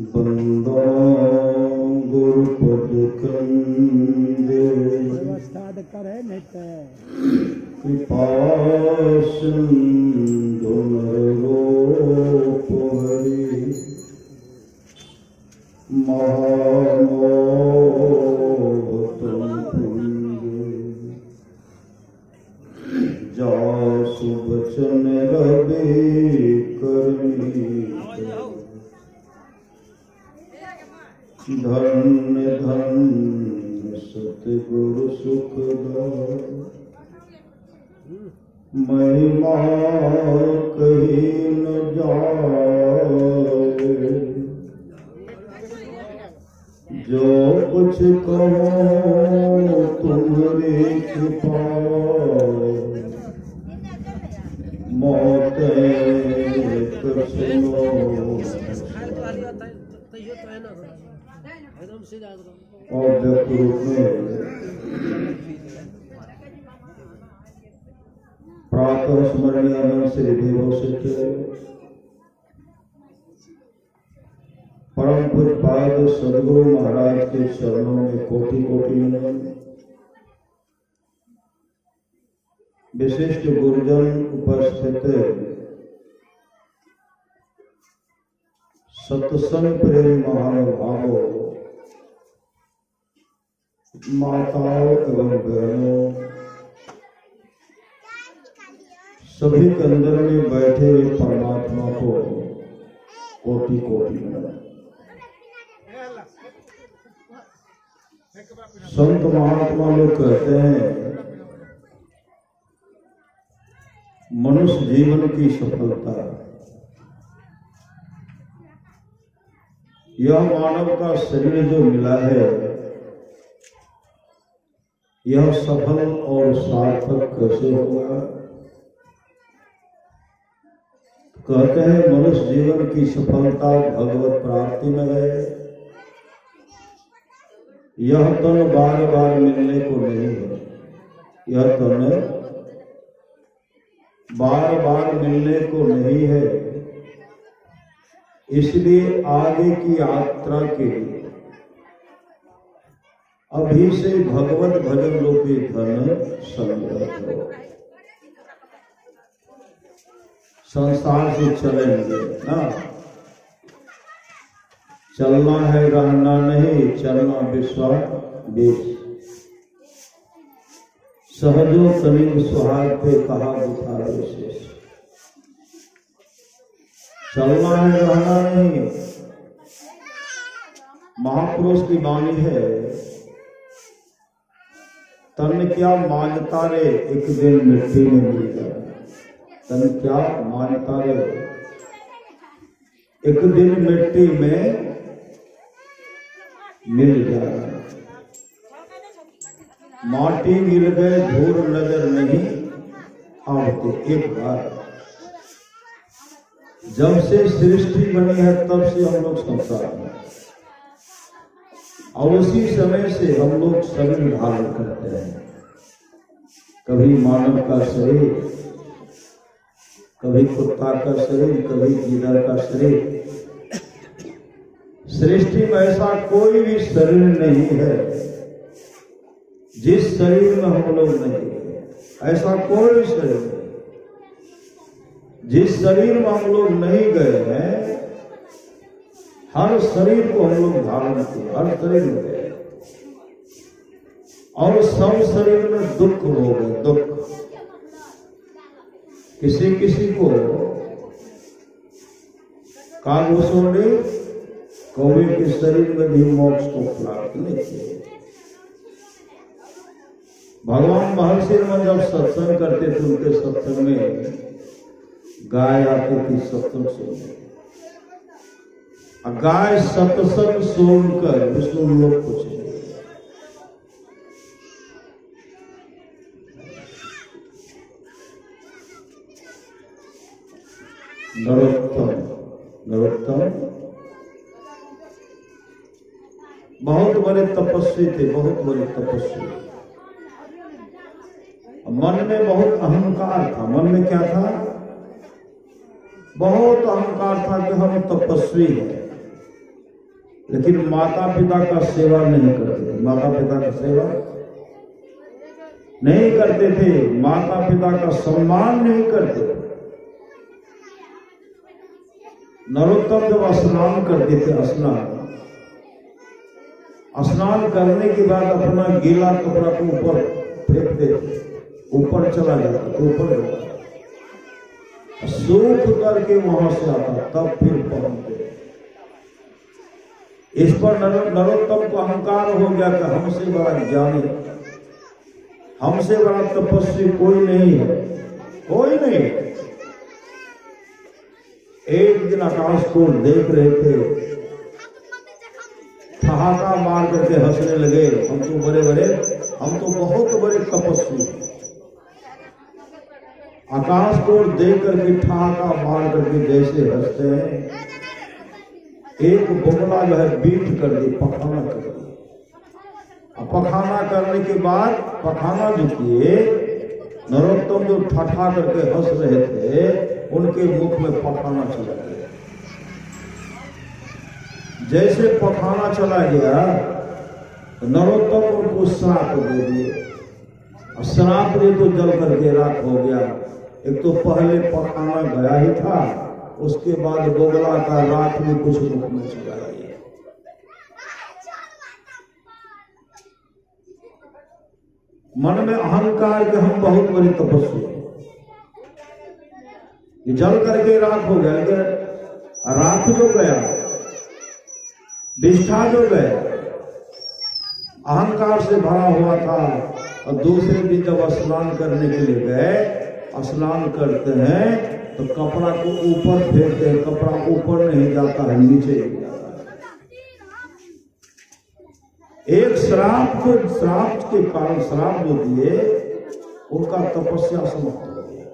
बंदा गुरुपद कंदे कृपा सिंधु नरोप हरि महामोहतम पुंज जासु बचन रवि करनी धन्य धन्य सतगुरु सुखदाय महिमा कही न जाए जो कुछ कहो तुम्हारी कृपा मौत कसनो और व्यक्त रूप में प्रातः स्मरणीय श्री देव सिद्ध परम पूज्यपाद सदगुरु महाराज के चरणों में कोटि कोटि नमन। विशिष्ट गुरुजन उपस्थित सत्संग प्रेम महानुभावों, माताओं एवं बहनों, सभी के अंदर में बैठे हुए परमात्मा को कोटि कोटि नमन। संत महात्मा लोग कहते हैं मनुष्य जीवन की सफलता यह मानव का शरीर जो मिला है यह सफल और सार्थक कैसे होगा। कहते हैं मनुष्य जीवन की सफलता भगवत प्राप्ति में है। यह तन बार बार मिलने को नहीं है, यह तन बार बार मिलने को नहीं है। इसलिए आगे की यात्रा के लिए अभी से भगवत भजन रूपी धन संग्रह करो। संसार से चलेंगे ना, चलना है रहना नहीं, चलना विश्वास सहजो तनिक सुहाग पे कहा बुझा विशेष। चलना है रहना नहीं। महापुरुष की वाणी है, तन क्या मानता रे एक दिन मिट्टी में मिल जाए। तन क्या मानता रे एक दिन मिट्टी में मिल जाए। माटी मिल गए धूल नजर नहीं आते। एक बार जब से सृष्टि बनी है तब से हम लोग संसार में, और उसी समय से हम लोग शरीर धारण करते हैं। कभी मानव का शरीर, कभी कुत्ता का शरीर, कभी गीदड़ का शरीर। सृष्टि में ऐसा कोई भी शरीर नहीं है जिस शरीर में हम लोग नहीं है। ऐसा कोई शरीर नहीं जिस शरीर में हम लोग नहीं गए हैं। हर शरीर को हम लोग धारण किए, हर शरीर में गए, और सब शरीर में दुख हो गए। दुख किसी किसी को कालवसों कौवे के शरीर में भी मोक्ष को प्राप्त नहीं किए। भगवान महर्षि में जब सत्संग करते थे उनके सत्संग में गाय आती थी सत्संग सुनने। गाय सत्संग सुनकर विष्णु लोग पूछे नरोत्तम बहुत बड़े तपस्वी थे, बहुत बड़े तपस्वी। मन में बहुत अहंकार था। मन में क्या था? बहुत अहंकार था कि हम तपस्वी हैं, लेकिन माता पिता का सेवा नहीं करते थे। माता पिता का सेवा नहीं करते थे, माता पिता का सम्मान नहीं करते थे। नरोत्तम जब स्नान करते थे, स्नान करने के बाद अपना गीला कपड़ा को ऊपर फेंक देते, ऊपर चला जाता, तो ऊपर सूख करके वहां से आता, तब फिर पहुंचते। इस पर नरोत्तम को अहंकार हो गया कि हमसे बड़ा ज्ञानी, हमसे बड़ा तपस्वी कोई नहीं है, कोई नहीं। एक दिन आकाश को देख रहे थे, ठहाका मार करके हंसने लगे। हम तो बहुत बड़े तपस्वी हैं। आकाश को देख करके ठहाका मार करके जैसे हंसते हैं, एक बगुला जो है बीट कर दी, पखाना कर दी। पखाना करने के बाद पखाना जो किए, नरोत्तम जो ठठा करके हंस रहे थे, उनके मुख में पखाना चला गया। जैसे पखाना चला गया तो नरोत्तम उनको श्राप दे दिए। श्राप दे तो जल करके राख हो गया। एक तो पहले पखाना गया ही था, उसके बाद बगुला का राख भी कुछ मुख में चला गया। मन में अहंकार के हम बहुत बड़ी तपस्वी हैं, जल करके राख हो गया। लेकिन राख जो गया, विष्ठा जो गया, अहंकार से भरा हुआ था। और दूसरे दिन जब स्नान करने के लिए गए, स्नान करते हैं तो कपड़ा को ऊपर फेंकते हैं, कपड़ा ऊपर नहीं जाता है, नीचे ही जाता है। एक श्राप के कारण, श्राप जो दिए, उनका तपस्या समाप्त हो गया।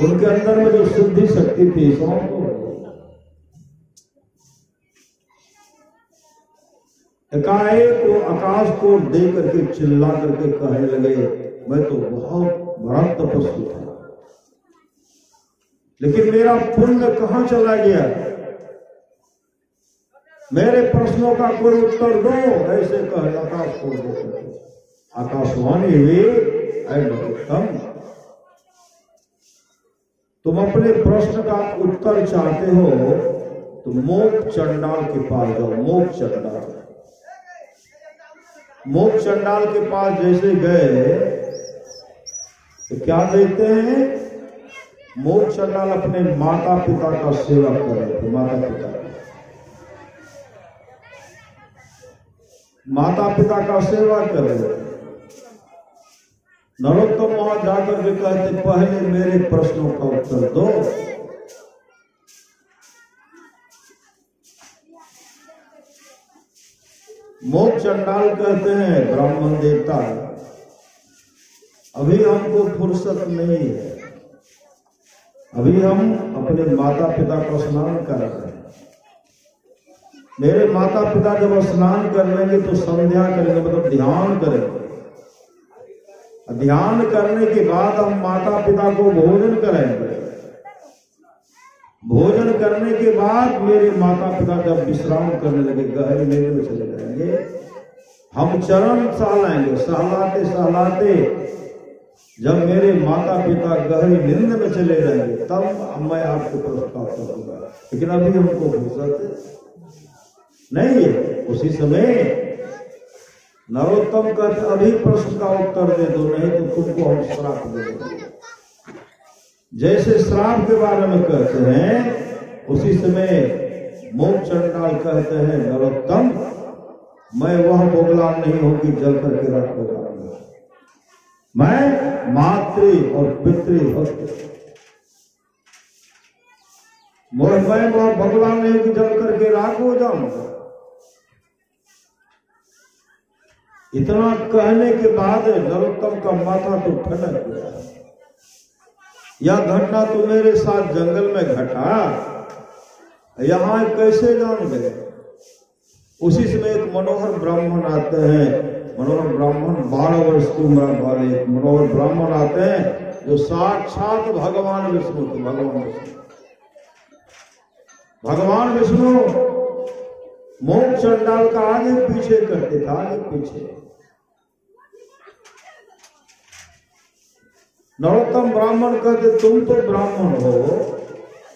उनके अंदर में जो शुद्धि शक्ति थी समाप्त हो गई। एकाएक वो आकाश को देख करके चिल्ला करके कहने लगे, मैं तो बहुत बड़ा तपस्वी था, लेकिन मेरा पुण्य कहां चला गया? मेरे प्रश्नों का कोई उत्तर दो। ऐसे कह आकाश को देख, आकाशवाणी हुई, ऐ नरोत्तम, तुम अपने प्रश्न का उत्तर चाहते हो तो मोक्ष चंडाल के पास जाओ। मोक्ष चंडाल के पास जैसे गए तो क्या देखते हैं? मोक्ष चंडाल अपने माता पिता का सेवा कर रहे थे। माता पिता का सेवा कर रहे थे। नरोत्तम वहां जाकर के कहते, पहले मेरे प्रश्नों का उत्तर दो। मोक्ष चंडाल कहते हैं, ब्राह्मण देवता, अभी हमको फुर्सत नहीं है, अभी हम अपने माता पिता को स्नान कर रहे हैं। मेरे माता पिता जब स्नान कर लेंगे तो संध्या करेंगे, मतलब ध्यान करेंगे। ध्यान करने के बाद हम माता पिता को भोजन करेंगे। भोजन करने के बाद मेरे माता पिता जब विश्राम करने लगे, गहरी नींद में चले जाएंगे, हम चरण सहलाएंगे। सहलाते जब मेरे माता पिता गहरी नींद में चले जाएंगे, तब मैं आपको प्रश्न का उत्तर दूंगा। लेकिन अभी हमको फुर्सत नहीं है। उसी समय नरोत्तम कहते, अभी प्रश्न का उत्तर दे दो, नहीं तो तुमको हम श्राप दे देंगे। जैसे श्राप के बारे में कहते हैं, उसी समय मोक्ष चंडाल कहते हैं, नरोत्तम, मैं वह बगुला नहीं हूं कि जल करके राख हो जाऊंगा। मैं मातृ और पितृभक्त, मैं वह बगुला नहीं हूं कि जल करके राख हो जाऊंगा। इतना कहने के बाद नरोत्तम का माथा तो ठनक गया। यह घटना तो मेरे साथ जंगल में घटा, यहां कैसे जान गए? उसी समय एक मनोहर ब्राह्मण आते हैं, मनोहर ब्राह्मण 12 वर्ष की उम्र वाले मनोहर ब्राह्मण आते हैं जो साक्षात भगवान विष्णु थे। भगवान विष्णु मोक्ष चंडाल का आगे पीछे करते थे, आगे पीछे। नरोत्तम ब्राह्मण कहते तुम तो ब्राह्मण हो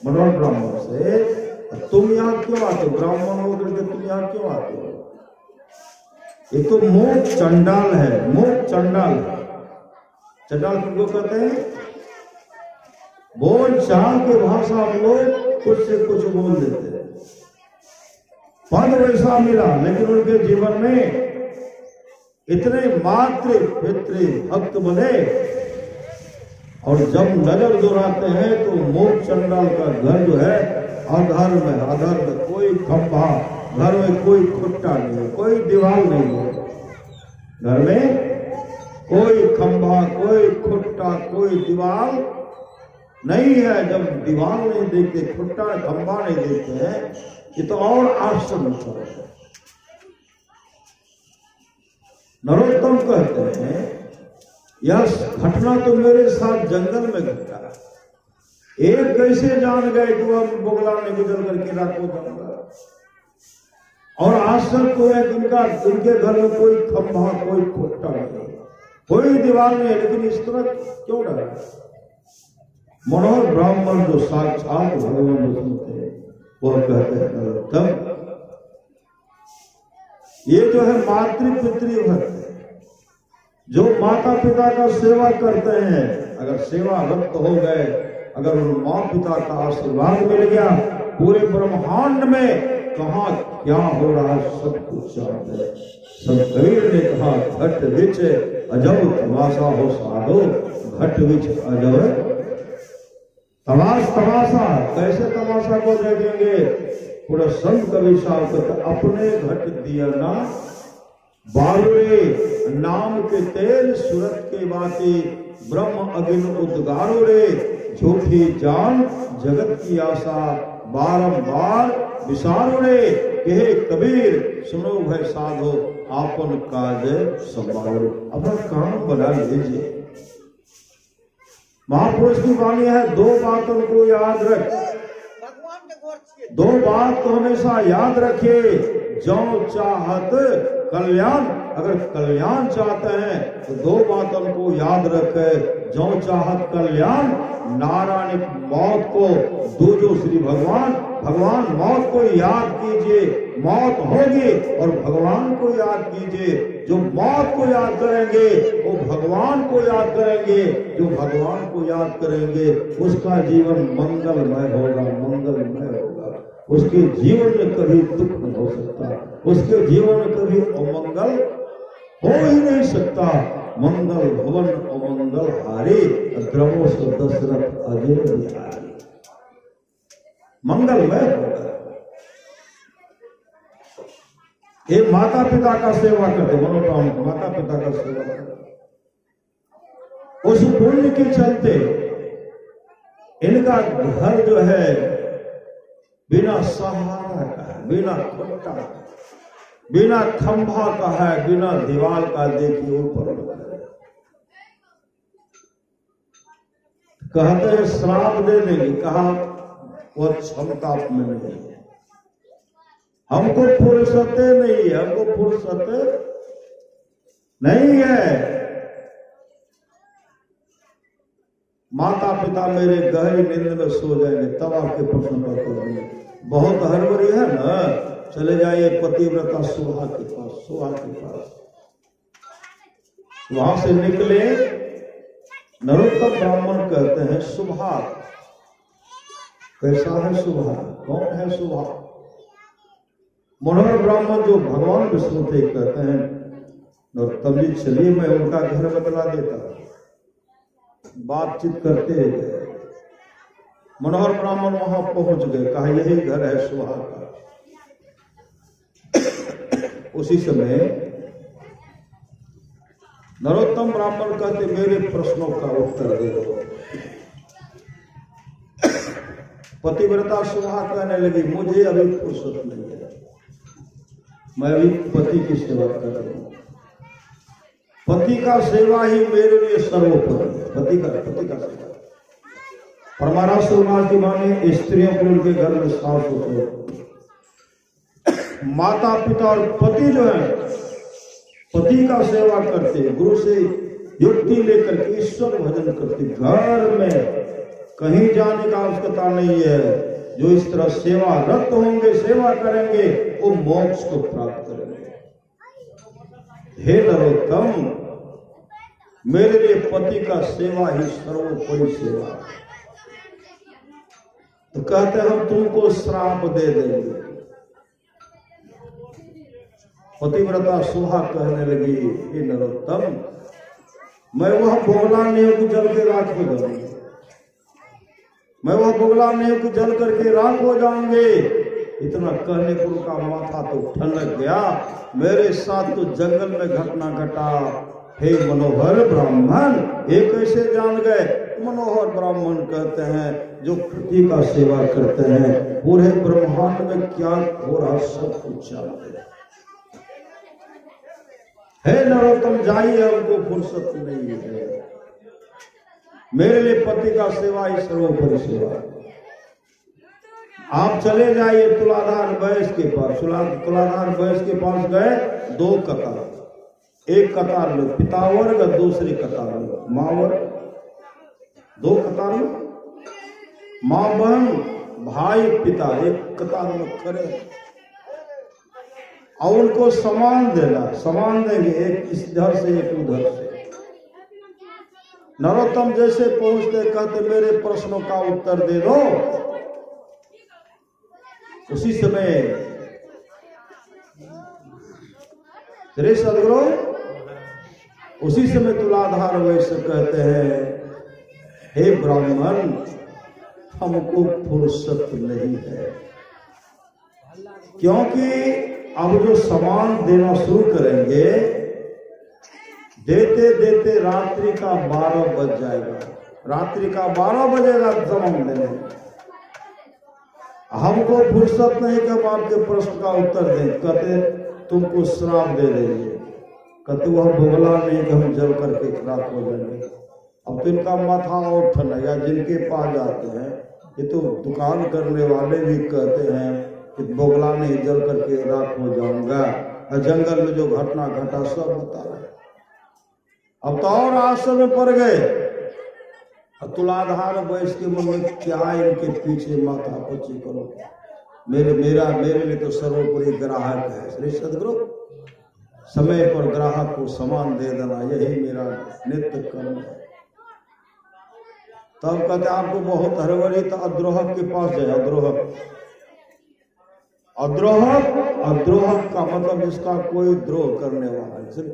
मनोहर ब्राह्मण से, तुम यहां क्यों आते हो? ब्राह्मण हो करके तुम यहां क्यों आते हो? ये तो मोक्ष चंडाल है, मोक्ष चंडाल। चंडाल किनको कहते हैं? बोल चाल के भाषा हम लोग कुछ से कुछ बोल देते हैं, पद वैसा मिला, लेकिन उनके जीवन में इतने मात्र पितृ भक्त बने, और जब नजर दोहराते हैं तो मोक्ष चंडाल का घर जो है अधर्म, कोई खंभा, घर में कोई खुट्टा नहीं है, कोई दीवार नहीं है, घर में कोई खंभा, कोई खुट्टा, कोई दीवार नहीं है। जब दीवार नहीं देखते, खुट्टा खंभा नहीं देखते हैं, ये तो और आश्चर्य है। नरोत्तम कहते हैं यह घटना तो मेरे साथ जंगल में घटा, एक कैसे जान गए कि वह बोगला ने गुजर करके रात को जाऊंगा। और आश्चर्य तो है कि उनके घर में कोई खंभा, कोई खुट्टा नहीं, कोई दीवार नहीं, लेकिन इस तरह क्यों रहा? मनोहर ब्राह्मण जो साक्षात भगवान विष्णु थे, वह कहते हैं ये जो है मातृ पितृ भक्त, जो माता पिता का सेवा करते हैं, अगर सेवा रक्त हो गए, अगर उन माँ पिता का आशीर्वाद मिल गया, पूरे ब्रह्मांड में कहाँ क्या हो रहा है सब कुछ जानते हैं। सब कबीर ने कहा घट विच अजब तमाशा हो साधो, घट विच अजब तमाशा। कैसे तमाशा को देखेंगे? पूरा संत कवि साहब कहते अपने घट दिया ना बारुरे, नाम के तेल सूरत के बाती, ब्रह्म अग्नि उद्गारो रे, झूठी जान जगत की आशा, बारंबार विसारो रे, कहे कबीर सुनो भय साधो, आपन काज संभालो। अपना काम बना लीजिए। महापुरुष की वाणी है, दो बातों को याद रख, दो बात को हमेशा याद रखिए, जो चाहत कल्याण, अगर कल्याण चाहते हैं तो दो बातों को याद रखे, जो चाहत कल्याण, नारायण मौत को दूजो श्री भगवान मौत को याद कीजिए, मौत होगी, और भगवान को याद कीजिए। जो मौत को याद करेंगे वो भगवान को याद करेंगे, जो भगवान को याद करेंगे उसका जीवन मंगलमय होगा, उसके जीवन में कभी दुख नहीं हो सकता, उसके जीवन में कभी अमंगल हो ही नहीं सकता। मंगल भवन अमंगल हारे, द्रवो से दशरथ अजय बिहारी, मंगलमय होगा। ये माता पिता का सेवा करते, मनोकाम माता पिता का सेवा करते, उस पुण्य के चलते इनका घर जो है बिना सहारा का है, बिना खुट्टा, बिना खंभा का है, बिना दीवार का। देखिए ऊपर कहते हैं श्राप दे देंगे, कहा वह क्षमता में नहीं है, हमको फुर्सत नहीं है, हमको फुर्सत नहीं है। माता पिता मेरे गहरी नींद में सो जाएंगे, तब आपके प्रश्न पर करेंगे। बहुत हड़बड़ी है ना, चले जाइए पतिव्रता सुहा के पास, वहां से निकले। नरोत्तम ब्राह्मण कहते हैं सुभा, कैसा है सुभा, कौन है सुभा? मनोहर ब्राह्मण जो भगवान विष्णु थे कहते हैं नरोत्तम जी चलिए मैं उनका घर बतला देता। बातचीत करते गए, मनोहर ब्राह्मण वहां पहुंच गए, कहा यही घर है सुहा का। उसी समय नरोत्तम ब्राह्मण कहते मेरे प्रश्नों का उत्तर दे दो। पतिव्रता सुहा कहने लगी मुझे अभी फुर्सत नहीं है, मैं अभी पति की सेवा कर रही हूं। पति का सेवा ही मेरे लिए सर्वोपरि। पति का सेवा। परमाराष्ट्र समाज की माने स्त्रियों को उनके घर में सास ससुर, माता पिता और पति जो है पति का सेवा करते, गुरु से युक्ति लेकर के ईश्वर भजन करते, घर में कहीं जाने का आवश्यकता नहीं है। जो इस तरह सेवा रत होंगे, सेवा करेंगे, वो मोक्ष को प्राप्त करेंगे। हे नरोत्तम, मेरे लिए पति का सेवा ही सर्वोपरि सेवा है। तो कहते हम तुमको श्राप दे देंगे। पतिव्रता सुहा कहने लगी, हे नरोत्तम, मैं वह बोगला नेव को जल के राख हो जाऊंगी, मैं वह बोगला नेव को जल करके राख हो जाऊंगे। इतना कहने पर उनका माथा तो ठनक गया। मेरे साथ तो जंगल में घटना घटा। हे मनोहर ब्राह्मण, ये कैसे जान गए? मनोहर ब्राह्मण कहते हैं जो पति का सेवा करते हैं पूरे ब्रह्मांड में क्या हो रहा सब कुछ जानते हैं। हे नरोत्तम, जाइए, हमको फुर्सत नहीं है। मेरे लिए पति का सेवा ही सर्वोपरि सेवा। आप चले जाइए तुलाधार वैश्य के पास। तुलाधार वैश्य के पास गए, 2 कतार, एक कतार में पिता वर्ग, दूसरी कतार में माँ वर्ग। 2 कतार में माँ बहन भाई पिता एक कतार में खड़े, और उनको समान देना, समान देंगे, एक इधर से एक उधर से। नरोत्तम जैसे पहुंचते कहते मेरे प्रश्नों का उत्तर दे दो। उसी समय श्री सदगुरु, उसी समय तुलाधार वैश्य कहते हैं, हे ब्राह्मण, हमको फुर्सत नहीं है, क्योंकि अब जो सामान देना शुरू करेंगे, देते देते रात्रि का 12 बज जाएगा। रात्रि का 12 बजेगा सामान देने। हमको फुर्सत नहीं कि हम आपके प्रश्न का उत्तर दें। कहते तुमको श्राप दे देंगे। कहते वह बोगला नहीं कि हम जल करके रात हो जाएंगे। अब तो इनका माथा और ठंडा। जिनके पास जाते हैं, ये तो दुकान करने वाले भी कहते हैं कि बोगला नहीं जल करके रात हो जाऊंगा, और जंगल में जो घटना घटा सब बता रहे। अब तो और आश्चर्य में पड़ गए। तुलाधार वैश्य के मन में क्या इनके पीछे माथा पच्ची करो, मेरे लिए तो सर्वोपरि ग्राहक है। श्री सदगुरु, समय पर ग्राहक को सामान दे देना, यही मेरा नित्य कर्म है। तब कहते आपको बहुत हड़बड़ी, तो अद्रोहक के पास जाए। अद्रोहक का मतलब जिसका कोई द्रोह करने वाला है।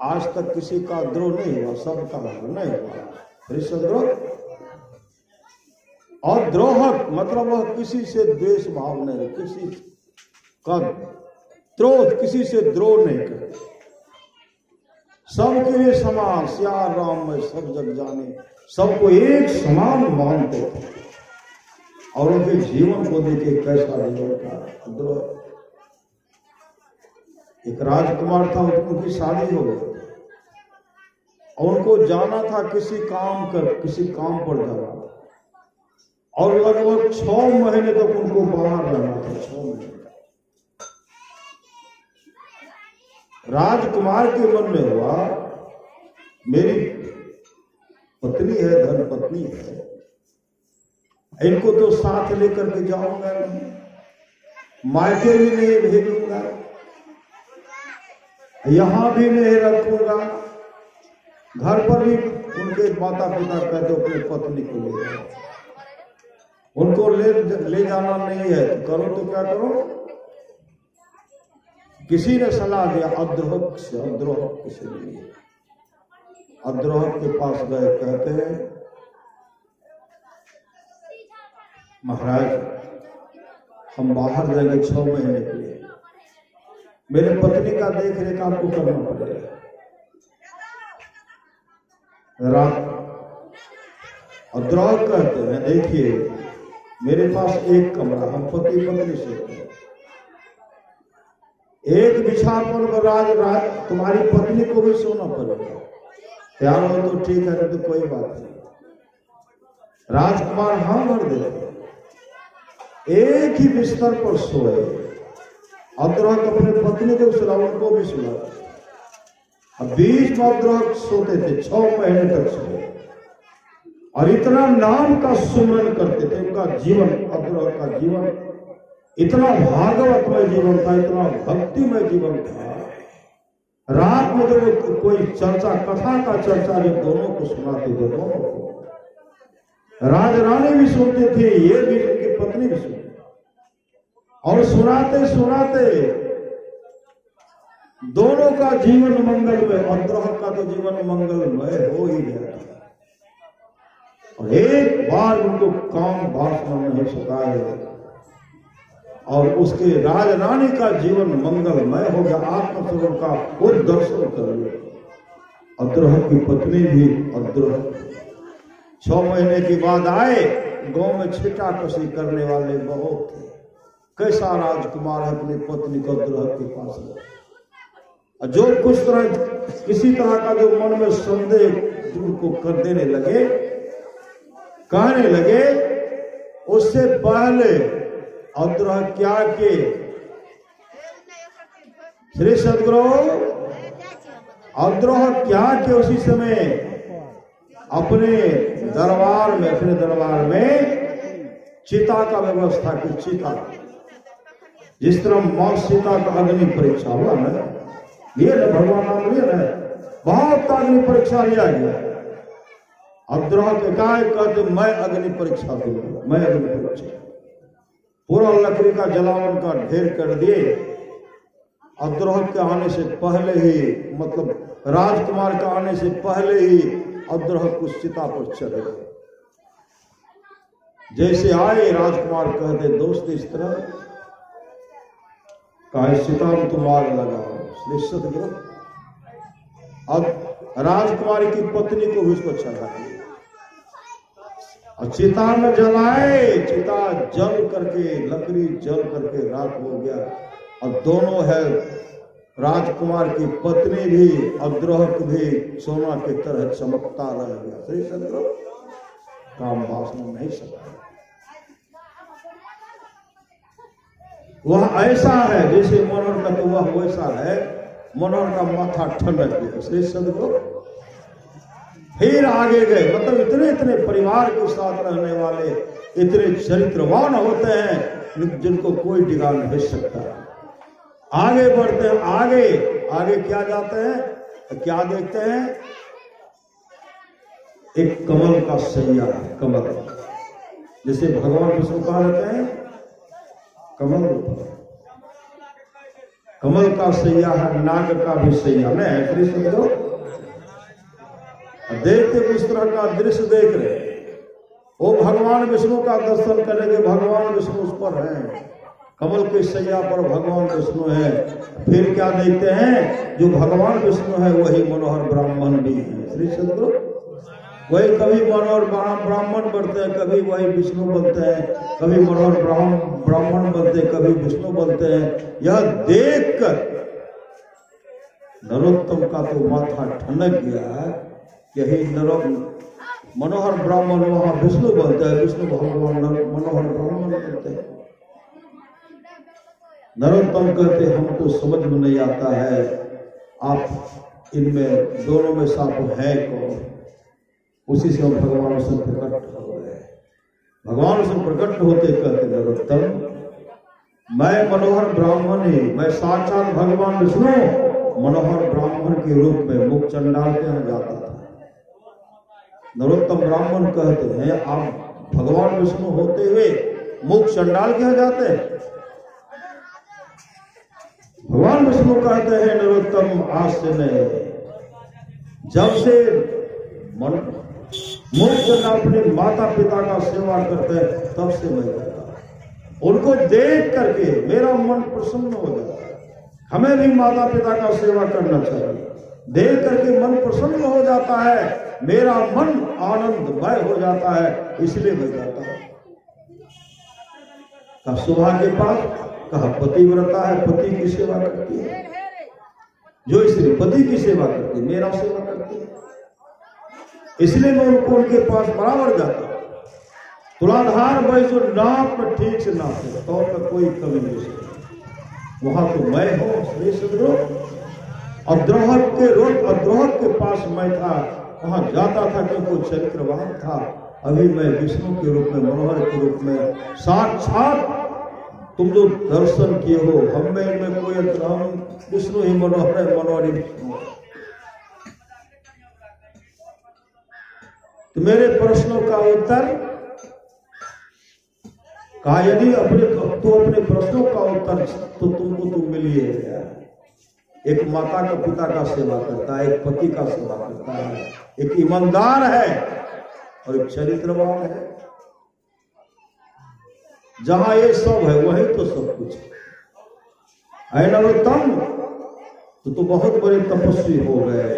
आज तक किसी का द्रोह नहीं हुआ, सबका नहीं हुआ। सदगुरु, और द्रोहक मतलब वह किसी से द्वेष भाव नहीं, किसी का क्रोध, किसी से द्रोह नहीं करे, सबके लिए समान। सिया राम में सब जग जाने, सबको एक समान मानते थे, और उनके जीवन को देखे कैसा जीवन था। द्रोह, एक राजकुमार था, उनकी शादी हो गई, और उनको जाना था किसी काम पर जाना, और लगभग 6 महीने तक उनको बाहर रहना था। 6 महीने राजकुमार के मन में हुआ, मेरी पत्नी है, धन पत्नी है, इनको तो साथ लेकर के जाऊंगा नहीं, मायके भी नहीं भेजूंगा, यहां भी नहीं रखूंगा, घर पर भी उनके माता पिता कहते अपने पत्नी को ले जाओ, उनको ले जाना नहीं है, तो करो तो क्या करो। किसी ने सलाह दिया अद्रोह किसी ने। अद्रोह के पास गए, कहते हैं महाराज हम बाहर जाएंगे 6 महीने के लिए, मेरे पत्नी का देख रेख आपको करना पड़ेगा। अद्रोह कहते हैं देखिए मेरे पास एक कमरा, हम पति पत्नी से एक बिछावन पर राज तुम्हारी पत्नी को भी सोना पड़ेगा। प्यार हो तो ठीक है, नहीं तो कोई बात नहीं। राजकुमार हाँ भर देते, एक ही बिस्तर पर सोए। अद्रहक अपने पत्नी को सुना, उनको भी सुना। अब बीच में अद्रहक सोते थे, 6 महीने तक सोए और इतना नाम का सुमरन करते थे। उनका जीवन, अद्रहक का जीवन इतना भागवतमय जीवन था, इतना भक्तिमय जीवन था। रात में जब कोई चर्चा, कथा का चर्चा जब दोनों को सुनाते थे, दोनों को राज रानी भी सुनते थे, ये भी उनकी पत्नी भी सुनती, और सुनाते सुनाते दोनों का जीवन मंगलमय। अद्रहक का तो जीवन मंगलमय हो ही गया था और एक बार उनको काम वासना नहीं सताए और उसके राज रानी का जीवन मंगलमय हो गया। आत्मस्वरूप का वो दर्शन कर लिया। अद्रहक की पत्नी भी, अद्रहक 6 महीने के बाद आए। गांव में छिटा कसी करने वाले बहुत थे। कैसा राजकुमार है, अपनी पत्नी को अद्रहक के पास है। जो कुछ तरह किसी तरह का जो मन में संदेह उनको कर देने लगे, कहने लगे, उससे पहले अद्रहक क्या के श्री सदगुरु अद्रहक क्या के उसी समय अपने दरबार में, अपने दरबार में चिता का व्यवस्था की। चिता जिस तरह मां सीता का अग्नि परीक्षा हुआ ना, ये ना भगवान नाम लिया ना, बहुत अग्नि परीक्षा लिया गया। अद्रहक एकाएक कहते मैं अग्नि परीक्षा दूंगा, मैं अग्नि परीक्षा। पूरा लकड़ी का जलावन का ढेर कर दिए। अद्रहक के आने से पहले ही, मतलब राजकुमार के आने से पहले ही अद्रहक उस चिता पर चढ़े। जैसे आए राजकुमार कहते, दोस्त इस तरह का चिता में तुम आग लगाओ। सदगुरु अब राजकुमारी की पत्नी को भी उसको चढ़ा दिया और चिता में जलाए। चिता जल करके, लकड़ी जल करके राख हो गया और दोनों है, राजकुमार की पत्नी भी, अद्रहक भी सोना की तरह चमकता रह गया। सही सदगुरु काम वासना नहीं सकता। वह ऐसा है जैसे मनोहर का, तो वह वैसा है। मनोहर का माथा ठंडक गया। श्री सदगुरु फिर आगे गए। मतलब इतने इतने परिवार के साथ रहने वाले, इतने चरित्रवान होते हैं जिनको कोई डिगा नहीं सकता। आगे बढ़ते हैं, आगे क्या जाते हैं, क्या देखते हैं, एक कमल का सैया है। कमल जैसे भगवान विष्णु कहा रहते हैं, कमल का सैया है, नाग का भी सैया नहीं। कृष्ण को देखते इस तरह का दृश्य देख रहे, वो भगवान विष्णु का दर्शन करेंगे। भगवान विष्णु उस पर हैं, कमल के सैया पर भगवान विष्णु है। फिर क्या देखते हैं, जो भगवान विष्णु है वही मनोहर ब्राह्मण भी है। श्री सदगुरु वही कभी मनोहर ब्राह्मण बनते हैं, कभी वही विष्णु बनते हैं, कभी मनोहर ब्राह्मण बनते हैं, कभी विष्णु बनते हैं। यह देखकर नरोत्तम का तो माथा ठनक गया। यही मनोहर ब्राह्मण वहां विष्णु बनते हैं, विष्णु भगवान मनोहर ब्राह्मण बनते हैं। नरोत्तम कहते हमको समझ में नहीं आता है, आप इनमें दोनों में साथ है कौन। उसी से हम भगवान से प्रकट हो गए। भगवान से प्रकट होते कहते नरोत्तम मैं मनोहर ब्राह्मण ही, मैं साक्षात भगवान विष्णु मनोहर ब्राह्मण के रूप में मुख चंडाल के यहाँ जाता था। नरोत्तम ब्राह्मण कहते हैं आप भगवान विष्णु होते हुए मुख चंडाल के यहाँ जाते हैं। भगवान विष्णु कहते हैं नरोत्तम आज से नहीं, जब से मुख चंडाल अपने माता पिता का सेवा करते हैं तब से मैं करता। उनको देख करके मेरा मन प्रसन्न हो जाता है। हमें भी माता पिता का सेवा करना चाहिए। देख करके मन प्रसन्न हो जाता है, मेरा मन आनंदमय हो जाता है, इसलिए मैं जाता हूं। का सौभाग्य पास कहा पतिव्रता है, पति की सेवा करती है। जो स्त्री पति की सेवा करती है, मेरा सेवा करती है, इसलिए मैं उनके पास बराबर जाता। तुलाधार भाई जो नाप में ठीक से नापे तो में कोई कमी नहीं सकती। वहां तो मैं हूं श्री सदगुरु। अद्रोह के पास मैं था, वहां जाता था क्योंकि चरित्रवान था। अभी मैं विष्णु के रूप में, मनोहर के रूप में, साक्षात तुम जो दर्शन किए हो, हम में कोई अंतर, हम विष्णु ही मनोहर है, मनोहर ही विष्णु। तो मेरे प्रश्नों का उत्तर कहा, यदि अपने प्रश्नों का उत्तर तो तुमको तुम मिलिए। एक माता का पिता का सेवा करता है, एक पति का सेवा करता है, एक ईमानदार है और एक चरित्रवान है। जहां ये सब है वही तो सब कुछ है। नरोत्तम तो बहुत बड़े तपस्वी हो गए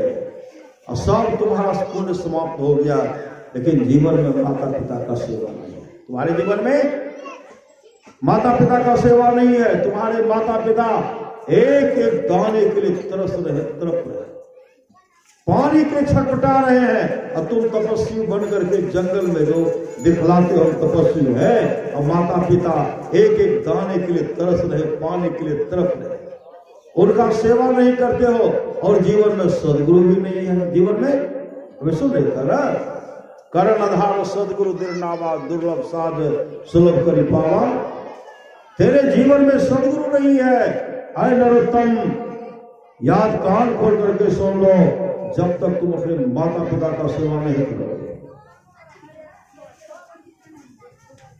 और सब तुम्हारा पुण्य समाप्त हो गया, लेकिन जीवन में माता पिता का सेवा नहीं है। तुम्हारे जीवन में माता पिता का सेवा नहीं है। तुम्हारे माता पिता एक एक दाने के लिए तरस रहे, तड़प रहे, पानी के छटपटा रहे हैं, और तुम तपस्वी बन करके जंगल में जो दिखलाते हो तपस्वी है, और माता पिता एक एक दाने के लिए तरस रहे, पानी के लिए तड़प रहे, उनका सेवा नहीं करते हो, और जीवन में सदगुरु भी नहीं है। जीवन में हमें सुन रहे ना, करण आधार सदगुरु दिरनावा, दुर्लभ साध सुलभ करी पावा। तेरे जीवन में सदगुरु नहीं है। आए नरोत्तम, याद कान खोल करके सुन लो, जब तक तुम अपने माता पिता का सेवा नहीं करोगे,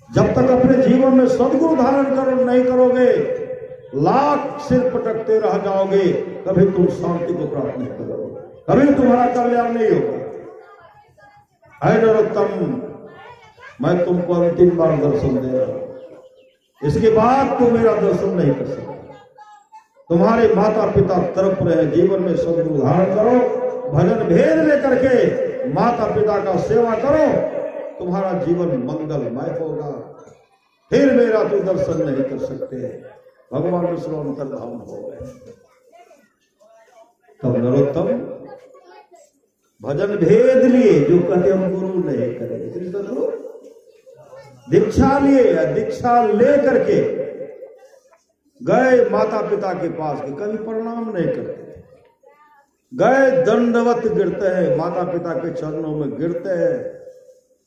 जब तक अपने जीवन में सदगुरु धारण नहीं करोगे, लाख सिर पटकते रह जाओगे, कभी तुम शांति को प्राप्त नहीं करोगे, कभी तुम्हारा कल्याण नहीं होगा। आए नरोत्तम, मैं तुमको अंतिम बार दर्शन दे रहा हूं, इसके बाद तुम मेरा दर्शन नहीं कर सकते। तुम्हारे माता पिता तड़प रहे, जीवन में सदगुरु धारण करो, भजन भेद लेकर के माता पिता का सेवा करो, तुम्हारा जीवन मंगलमय होगा। फिर मेरा तो दर्शन नहीं कर सकते। भगवान विष्णु अंतर्धान हो गए। तब नरोत्तम भजन भेद लिए, जो कहते हम गुरु नहीं करेंगे, दीक्षा लिए, दीक्षा ले करके गए माता पिता के पास, के कभी प्रणाम नहीं करते, गए दंडवत गिरते हैं, माता पिता के चरणों में गिरते हैं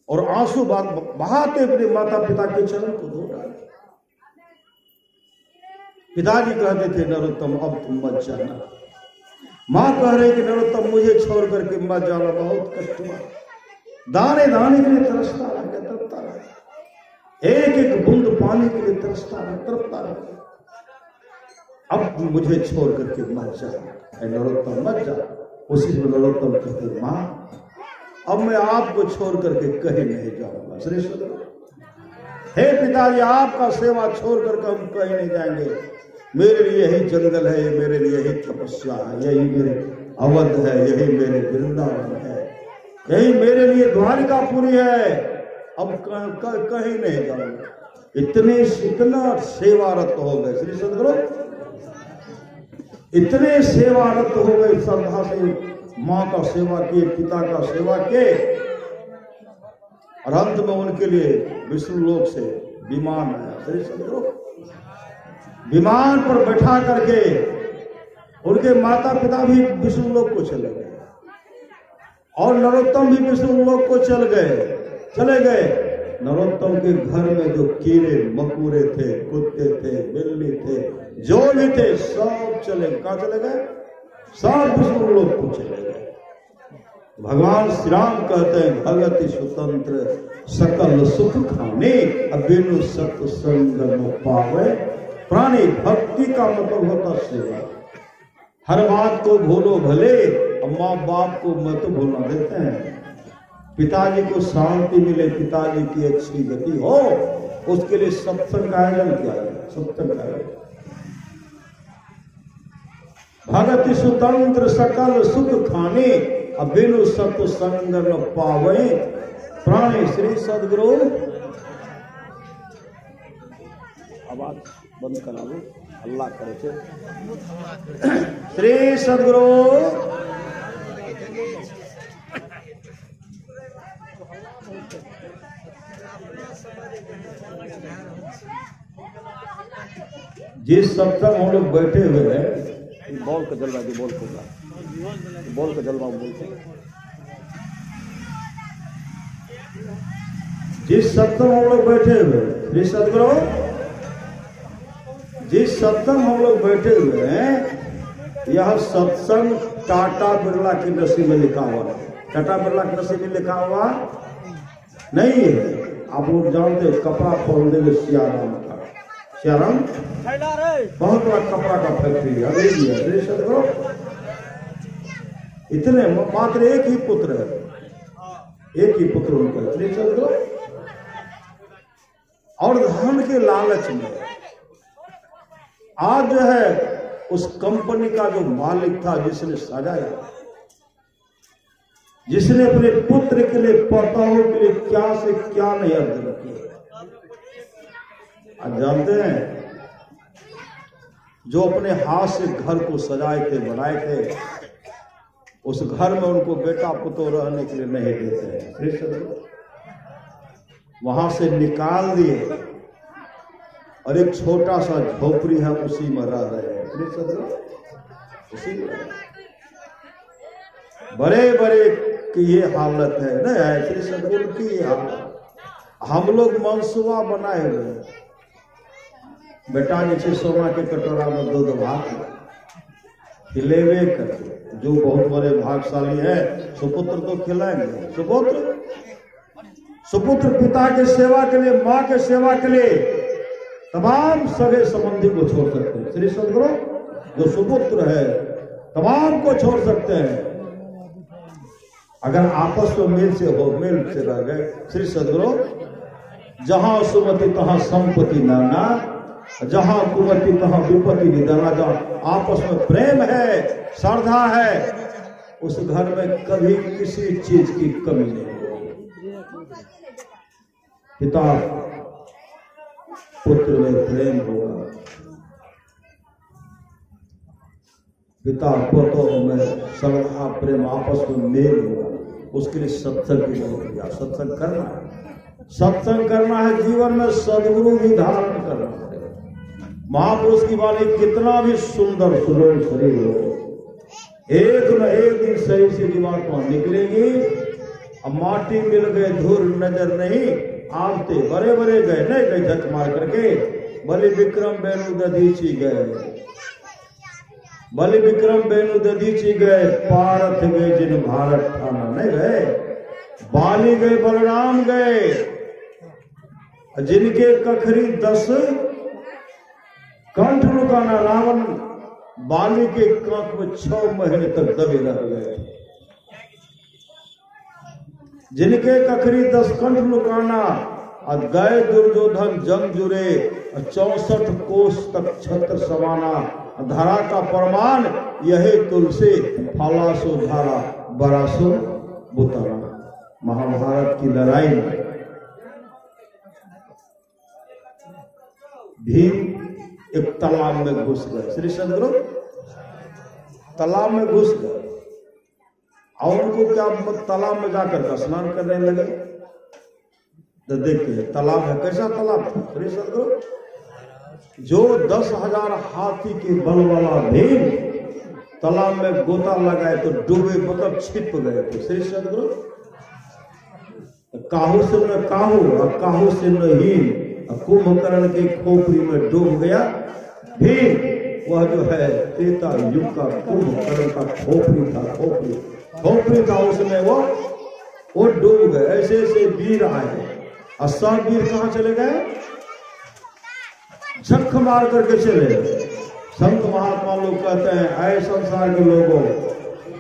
और आंसू बहाते अपने माता पिता के चरण को धो डाले। पिताजी कहते थे, नरोत्तम अब तुम मत जाना। मां कह रहे कि नरोत्तम मुझे छोड़ करके मत जाना, बहुत कष्ट हुआ, दाने दाने के लिए तरसता रह गया, तड़पता रह, एक एक बूंद पानी के लिए तरसता रह, तड़पता रह। अब मुझे छोड़ करके मत जा, नरोत्तम मत जा। उसी में नरोत्तम कहते, मां अब मैं आपको छोड़ करके कहीं नहीं जाऊंगा। श्री सदगुरु, हे पिताजी, आपका सेवा छोड़ करके हम कहीं नहीं जाएंगे। मेरे लिए यही जंगल है, मेरे लिए यही तपस्या है, यही मेरे अवध है, यही मेरे वृंदावन है, यही मेरे लिए द्वारिकापुरी है। अब कहीं नहीं जाऊंगा। इतना सेवारत हो गए श्री सदगुरु, इतने सेवारत हो गए, श्रद्धा से माँ का सेवा किए, पिता का सेवा किए, और अंत में उनके लिए विष्णु लोक से विमान आया। श्री सदगुरु, विमान पर बैठा करके उनके माता पिता भी विष्णु लोक को चले गए, और नरोत्तम भी विष्णु लोक को चले गए। नरोत्तम के घर में जो कीड़े मकोड़े थे, कुत्ते थे, बिल्ली थे, जो भी थे, सब चले गए, सब विष्णु लोक को चले गए। भगवान श्री राम कहते हैं, भगति स्वतंत्र सकल सुख खाने, अबिनु सत्संग न पावे प्राणी। भक्ति का मतलब होता सेवा। हर बात को भूलो भले, माँ बाप को मत भूलना देते हैं। पिताजी को शांति मिले, पिताजी की अच्छी गति हो, उसके लिए सत्संग का आयोजन किया जाए, सत्संग का आयोजन। भगति स्वतंत्र सकल सुख खाने, अबिनु सत्संग न पावे प्राणी। श्री सदगुरु आवाज बंद करा लो, अल्लाह करे थे। श्री सदगुरु जिस सप्ताह हम लोग बैठे हुए हैं, बॉल का जलवा जो बॉल का जलवा बोलते हैं, जिस सप्ताह हम लोग बैठे हुए श्री सदगुरु, जिस सत्संग हम लोग बैठे हुए हैं, यह सत्संग टाटा बिरला की नसीब में लिखा हुआ है। टाटा बिरला की नसीब में लिखा हुआ नहीं है। आप लोग जानते हैं कपड़ा खोल देंगे सियाराम का, सियाराम बहुत बड़ा कपड़ा का फैक्ट्री है, अंग्रेजी है। श्री सदगुरु इतने मात्र एक ही पुत्र है, एक ही पुत्र उनका श्री सदगुरु, और धन के लालच में आज जो है उस कंपनी का जो मालिक था, जिसने सजाया, जिसने अपने पुत्र के लिए, पताओं के लिए क्या से क्या नहीं अर्जन किया। आज जानते हैं जो अपने हाथ से घर को सजाए थे, बनाए थे, उस घर में उनको बेटा पुत्र रहने के लिए नहीं देते हैं। वहां से निकाल दिए और एक छोटा सा झोपड़ी है, उसी में रह रहे हैं। उसी में बड़े बड़े की ये हालत है ना, श्री सदगुरु की ये हालत। हम लोग मनसुबा बनाए हुए हैं, बेटा नीचे सोना के कटोरा में दूध भात खिलेवे करके, जो बहुत बड़े भागशाली है सुपुत्र तो खिलाएंगे। सुपुत्र पिता के सेवा के लिए, माँ के सेवा के लिए तमाम सगे संबंधी को छोड़ सकते हैं। श्री सदगुरु जो सुपुत्र है तमाम को छोड़ सकते हैं, अगर आपस में मेल से रह गए। श्री सदगुरु जहां सुमति तहां संपत्ति नाना, जहां कुमति तहां विपत्ति निदाना। जहां आपस में प्रेम है, श्रद्धा है, उस घर में कभी किसी चीज की कमी नहीं होगी। पिता पुत्र में प्रेम होगा, पिता पुत्रों में श्रद्धा प्रेम आपस में मेल होगा। उसके लिए सत्संग की जरूरत है। सत्संग करना है, सत्संग करना है, जीवन में सदगुरु भी धारण करना है। महापुरुष की वाणी कितना भी सुंदर सुडौल शरीर हो, एक न एक दिन शरीर से जीवात्मा निकलेगी। अब माटी मिल गए धूल नजर नहीं आते, बड़े बड़े गए नहीं गए झक मार करके। बलि विक्रम बेनु दधीची गए, बलि विक्रम बेनु दधीची गए, पारथ गए जिन भारत ठाना नहीं गए। बाली गए, बलराम गए, जिनके कखरी 10 कंठ लुकाना। रावण बाली के कांख में 6 महीने तक दबे रह गए। जिनके कखरी 10 कंठ लुकाना, और गए दुर्योधन जंग जुरे, 64 कोस तक छत्र समाना। धारा का प्रमाण यही तुलसी, फालासो धारा बरासो बुतारा। महाभारत की लड़ाई में भीम एक तालाब में घुस गए। श्री सदगुरु तालाब में घुस गए और उनको क्या तालाब में जाकर स्नान करने लगे। तो देखिए तालाब है, कैसा तालाब था श्री सदगुरु, जो 10,000 हाथी के बल वाला भीम तालाब में गोता लगाए तो डूबे, मतलब छिप गए थे। श्री सदगुरु काहू से न काहू और काहू से न हीन, कुंभकर्ण के खोपड़ी में डूब गया भीम। वह जो है त्रेता युग का कुंभकर्ण का खोपड़ी था उसमें वो डूब गए। ऐसे ऐसे वीर आए और सब वीर कहां चले गए, झक मार करके चले। संत महात्मा लोग कहते हैं, ऐ संसार के लोगों,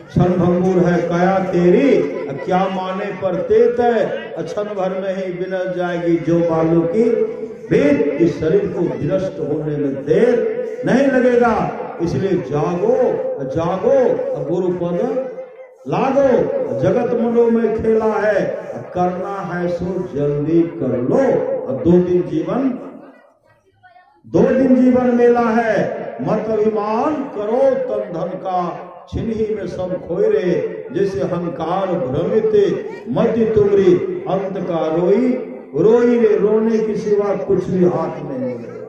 क्षण भंगुर है काया तेरी, क्या माने पर तेत है, क्षण भर में ही बिनस जाएगी जो बालू की भेद। इस शरीर को विनष्ट होने में देर नहीं लगेगा, इसलिए जागो जागो गुरु पद लागो। जगत मनो में खेला है, करना है सो जल्दी कर लो। 2 दिन जीवन 2 दिन जीवन मेला है, मत अभिमान करो तन धन का, छिनही में सब खोए रे, जैसे अहंकार भ्रमित मध्य तुमरी, अंत का रोई रोई रे, रोने की सिवा कुछ भी हाथ में नहीं है।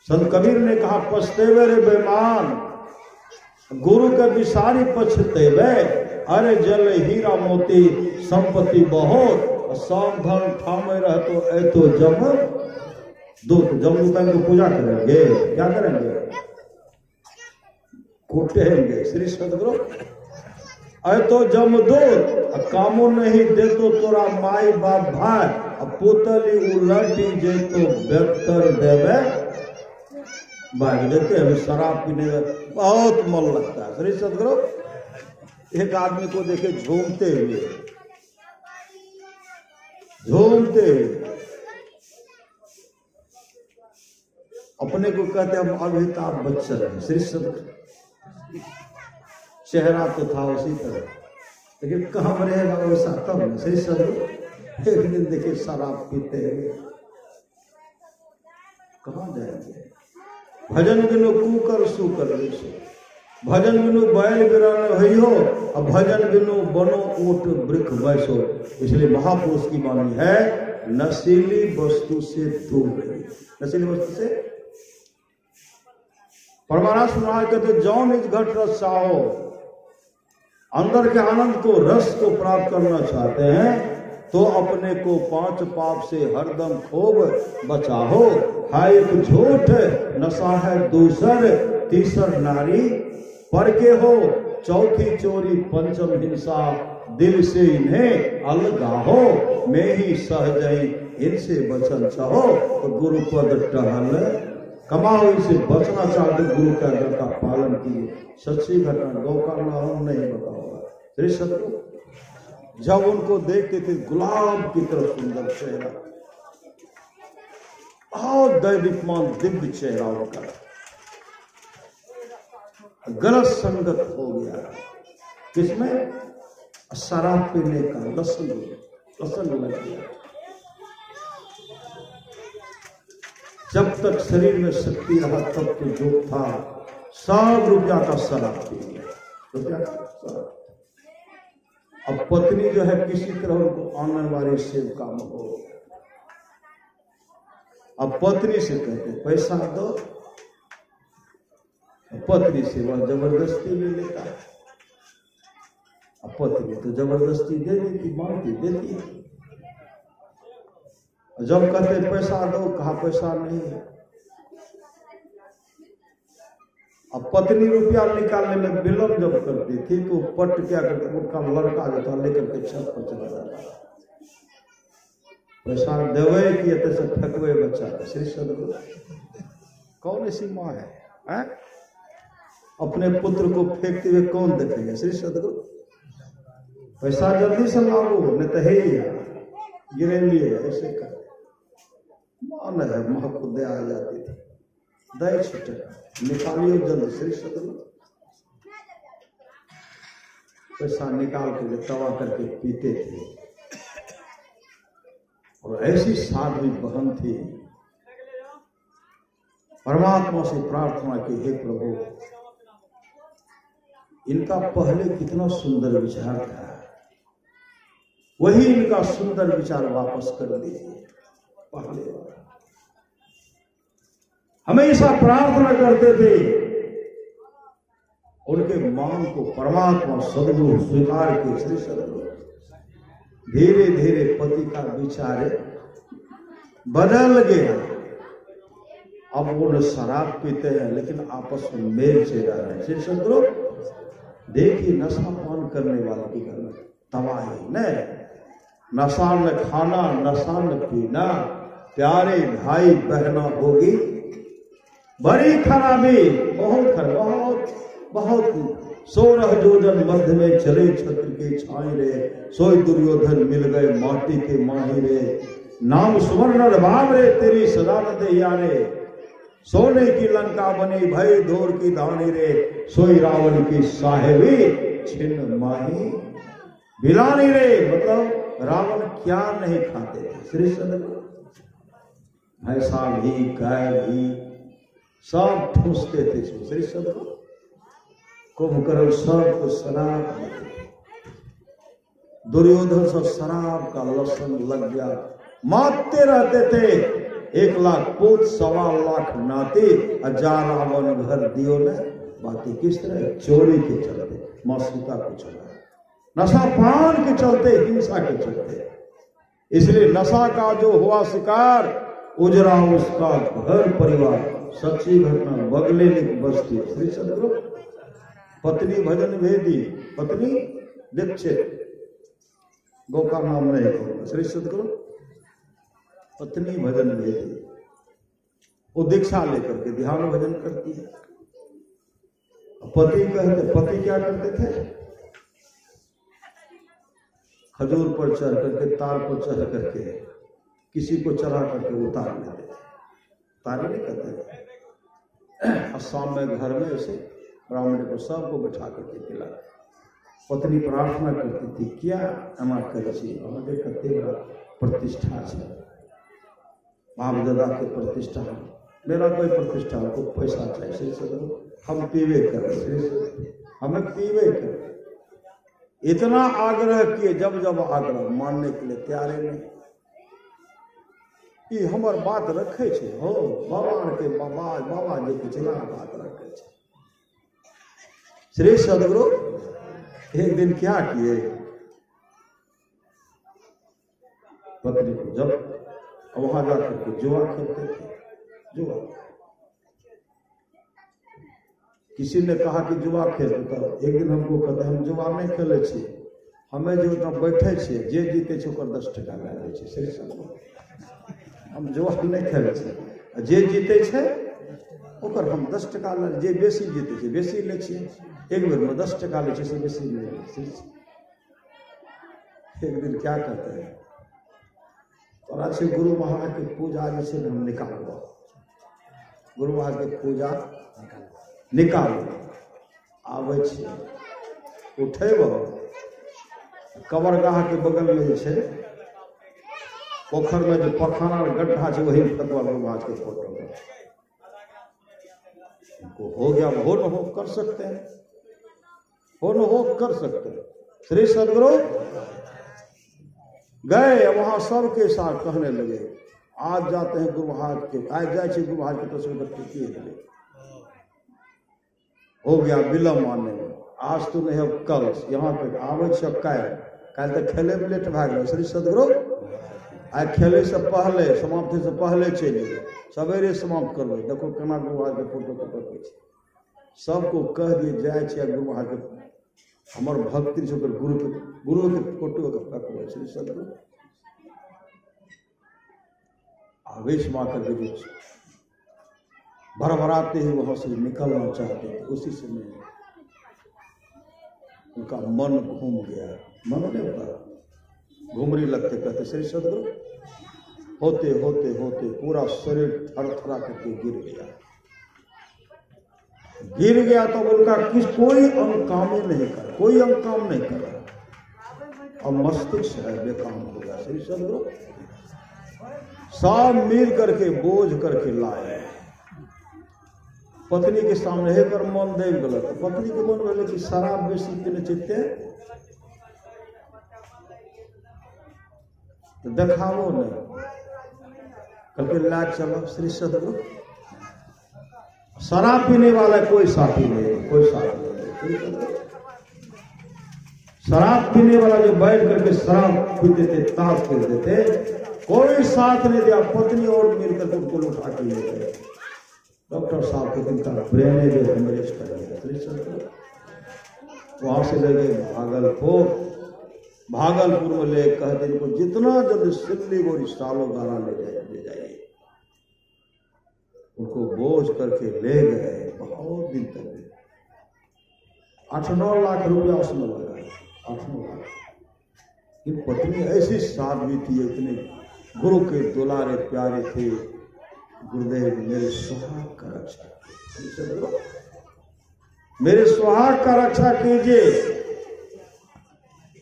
संत कबीर ने कहा पछतेवे रे बेमान, गुरु के विसारी पछतेवे, अरे जल हीरा मोती संपत्ति बहुत, सावधान ठामे रह तो ऐतो जम दूत। जमदूतन की पूजा करेंगे, क्या करेंगे? कुटेंगे। श्री सदगुरु ऐतो जमदूत, कामो नहीं दे तो तोरा माई बाप भाई, पुतली उलटी जे तो बेहतर देवे बाग देते। अभी शराब पीने में बहुत मन लगता है। श्री सदगुरु एक आदमी को देखे झूमते हुए, अपने को कहते हम अमिताभ बच्चन है। श्री सदगुरु चेहरा तो था उसी तरह, लेकिन कहाँ रहेगा वैसा तब न। श्री सदगुरु एक दिन देखे शराब पीते हुए, कहाँ जाएंगे? भजन बिनु कुकर सुकर, भजन बिनु बैल बिरान हो, अब भजन बिनु बनो ऊट वृक्ष बैसो। इसलिए महापुरुष की वाणी है, नशीली वस्तु से दूर रहिए। नशीली वस्तु से परमानंद महाराज कहते जौन इस घट रस चाहो, अंदर के आनंद को रस को प्राप्त करना चाहते हैं तो अपने को 5 पाप से हरदम खूब बचाओ। हाय एक झूठ नशा है दूसर, तीसर नारी पर के हो, चौथी चोरी पंचम हिंसा, दिल से इन्हें अलगाहो, मैं ही सहजई इनसे बचन चाहो। तो गुरु पद टहल कमाओ, इसे बचना चाहते गुरु के आज्ञा का पालन किए। सच्ची घटना गौ का नाम नहीं बताऊंगा। श्री सदगुरु जब उनको देखते थे गुलाब की तरह सुंदर चेहरा, बहुत दैविकमान दिव्य चेहरा उनका, गलत संगत हो गया किसमें? शराब पीने का लसन लग गया। जब तक शरीर में शक्ति रहा तब तो जो था सब रुपया का शराब पी गया, रुपया का शराब। अब पत्नी जो है किसी तरह उनको आने वाले से काम हो, अब पत्नी से कहते पैसा दो, पत्नी से वह जबरदस्ती ले लेता है। अब पत्नी तो जबरदस्ती दे देती, मांगती देती है। जब कहते पैसा दो, कहा पैसा नहीं है। अब पत्नी रुपया निकालने में विलम्ब जब करती थी तो पट क्या करते, उनका लड़का जो था लेकर के छत पर चला जाता, पैसा देवे कि से फेंकवे बच्चा। श्री सदगुरु कौन ऐसी माँ है? अपने पुत्र को फेंकते हुए कौन देखेगा? श्री सदगुरु पैसा जल्दी से लागू हो, नहीं तो है ही गिरे लिए ऐसे कर मान है। माँ को दे आ जाती थी, दे छुटे निकालियो जल्दी। श्री सदगुरु पैसा निकाल के तवा करके पीते थे। और ऐसी साध्वी बहन थी, परमात्मा से प्रार्थना की हे प्रभु इनका पहले कितना सुंदर विचार था, वही इनका सुंदर विचार वापस कर दीजिए। पहले हमेशा प्रार्थना करते थे, उनके मांग को परमात्मा सदगुरु स्वीकार किए। श्री सदगुरु धीरे धीरे पति का विचार बदल गया। अब वो न शराब पीते हैं लेकिन आपस में मेल से रह रहे हैं। श्री सदगुरु देखिए नशा पान करने वालों की घर में तबाही न, नशा न खाना नशा न पीना, प्यारे भाई बहना होगी बड़ी खराबी। बहुत बहुत बहुत 16 योजन मध्य में चले छत्र के छाए रे, सोई दुर्योधन मिल गए माटी के माही रे, नाम सुवर्ण भाव रे तेरी सदा न दहिया रे, सोने की लंका बनी भय धोर की धानी रे, सोई रावण की साहेबी छिन्न माही बिलानी रे। मतलब रावण क्या नहीं खाते थे। श्री सदगुरु भैंसा भी गाय भी सब ठूसते थे इसमें। श्री सदगुरु कुंभकर्ण सबको शराब देते थे। दुर्योधन से शराब का लसन लग गया, मारते रहते थे। 1 लाख पूत 1.25 लाख नाते, 1000 रावण घर दियो ने बाकी किस तरह चोरी के चलते, मां सीता को चला, नशा पान के चलते, हिंसा के चलते। इसलिए नशा का जो हुआ शिकार, उजरा उसका घर परिवार। सच्ची घटना, बगले में बस्ती। श्री सदगुरु पत्नी भजन भेदी, पत्नी दीक्षित, गौ का नाम नहीं कहूंगा। श्री सदगुरु पत्नी भजन भेदी, वो दीक्षा लेकर के ध्यान भजन करती है। पति कहते, पति क्या करते थे? खजूर पर चढ़ करके, तार पर चढ़ करके किसी को चढ़ा करके उतार लेते थे। तारी नहीं कहते। असम में घर में ऐसे ब्राह्मण को सबको बैठा करके पिला। पत्नी प्रार्थना करती थी, क्या एना करे हमारे कते बड़ा प्रतिष्ठा है, बाप दादा के प्रतिष्ठा, मेरा कोई प्रतिष्ठा, हमको पैसा चाहिए। श्री सदगुरु हम पीवे करें, हमें पीवे करें। इतना आग्रह किए, जब जब आग्रह मानने के लिए तैयार नहीं। कि हमर बात रखे छे, हो बाबा के बाबा जी के चला बात रखे छे। श्री सदगुरु एक दिन क्या किए, पत्नी को जब वहां जाकर के जुआ खेलते थे, जुआ, किसी ने कहा कि जुआ खेलते, तो एक दिन हमको कहते हम जुआ नहीं खेले छी, हमें जो बैठे छे, जे जीते छे ओकर 10 टका लगा दै छे। श्री सदगुरु हम जुआ नहीं खेले छे, जे जीते छे ओकर हम 10 टका ले, जे बेसी जीते छे बेसी ले छिए, एक बेर में 10 टका ले छे, से बेसी ले लै। एक दिन क्या कहते हैं, तोरा से गुरु महाराज के पूजा जे छै हम निकालबो, गुरु महाराज के पूजा निकालबो, आबै छी उठेबो, कबरगाह के बगल में जे छै पोखर में जो पखाना और गड्ढा है वही फतवा गुरु महाराज के फोटो में हो गया। हो न हो कर सकते हैं, हो न हो कर सकते हैं। श्री सदगुरु गए वहां, सबके साथ कहने लगे आज जाते हैं गुरु महाराज के, आज जाए गुरु महाराज के तस्वीर हो गया विलम्ब आने में। आज तो नहीं, अब कल यहाँ पे आवे काल तक खेले में लेट भाग गए। श्री सदगुरु आज खेले से पहले, समाप्ति से पहले चले गए, सवेरे समाप्त करबे। देखो केना गुरु महाराज के फोटो पकड़े छै, सबको कह दिए जाए छै गुरु महाराज के हमर भक्ति छै, गुरु के फोटो के पकड़े। श्री सदगुरु आवेश में आकर के भरभराते ही वहां से निकलना चाहते थे। उसी समय उनका मन घूम गया, मन नहीं होता, घुमरी लगते, कहते श्री सदगुरु होते होते होते पूरा शरीर थरथरा करके गिर गया। तो उनका कोई अंग काम ही नहीं कर, कोई अंग काम नहीं कर रहा, और मस्तिष्क है बेकाम हो गया। श्री सदगुरु सब मिल करके बोझ करके लाए, पत्नी के सामने हे कर मन दे गलत। पत्नी के मन बोले कि शराब बेसी पीने चित्ते तो देखावो नहीं, कल के लाग चलो। श्री सदगुरु शराब पीने वाला कोई साथी नहीं, कोई साथी नहीं। शराब पीने वाला जो बैठ करके शराब पीते थे, ताश खेलते थे, कोई साथ नहीं दिया। पत्नी और मिलकर उनको उठा के ले गए। डॉक्टर साहब के दिन का ब्रेन जो हेमरेज कर दिया। वहां से ले गए भागलपुर में ले कहते इनको जितना जल्दी सिल्लीगुड़ी सालों गारा ले जाइए। उनको बोझ करके ले गए, बहुत दिन तक 8-9 लाख रुपया उसमें लगा, 8-9 लाख। ये पत्नी ऐसी साध्वी थी, इतने गुरु के दुलारे प्यारे थे। गुरुदेव मेरे सुहाग का रक्षा, मेरे सुहाग का रक्षा कीजिए।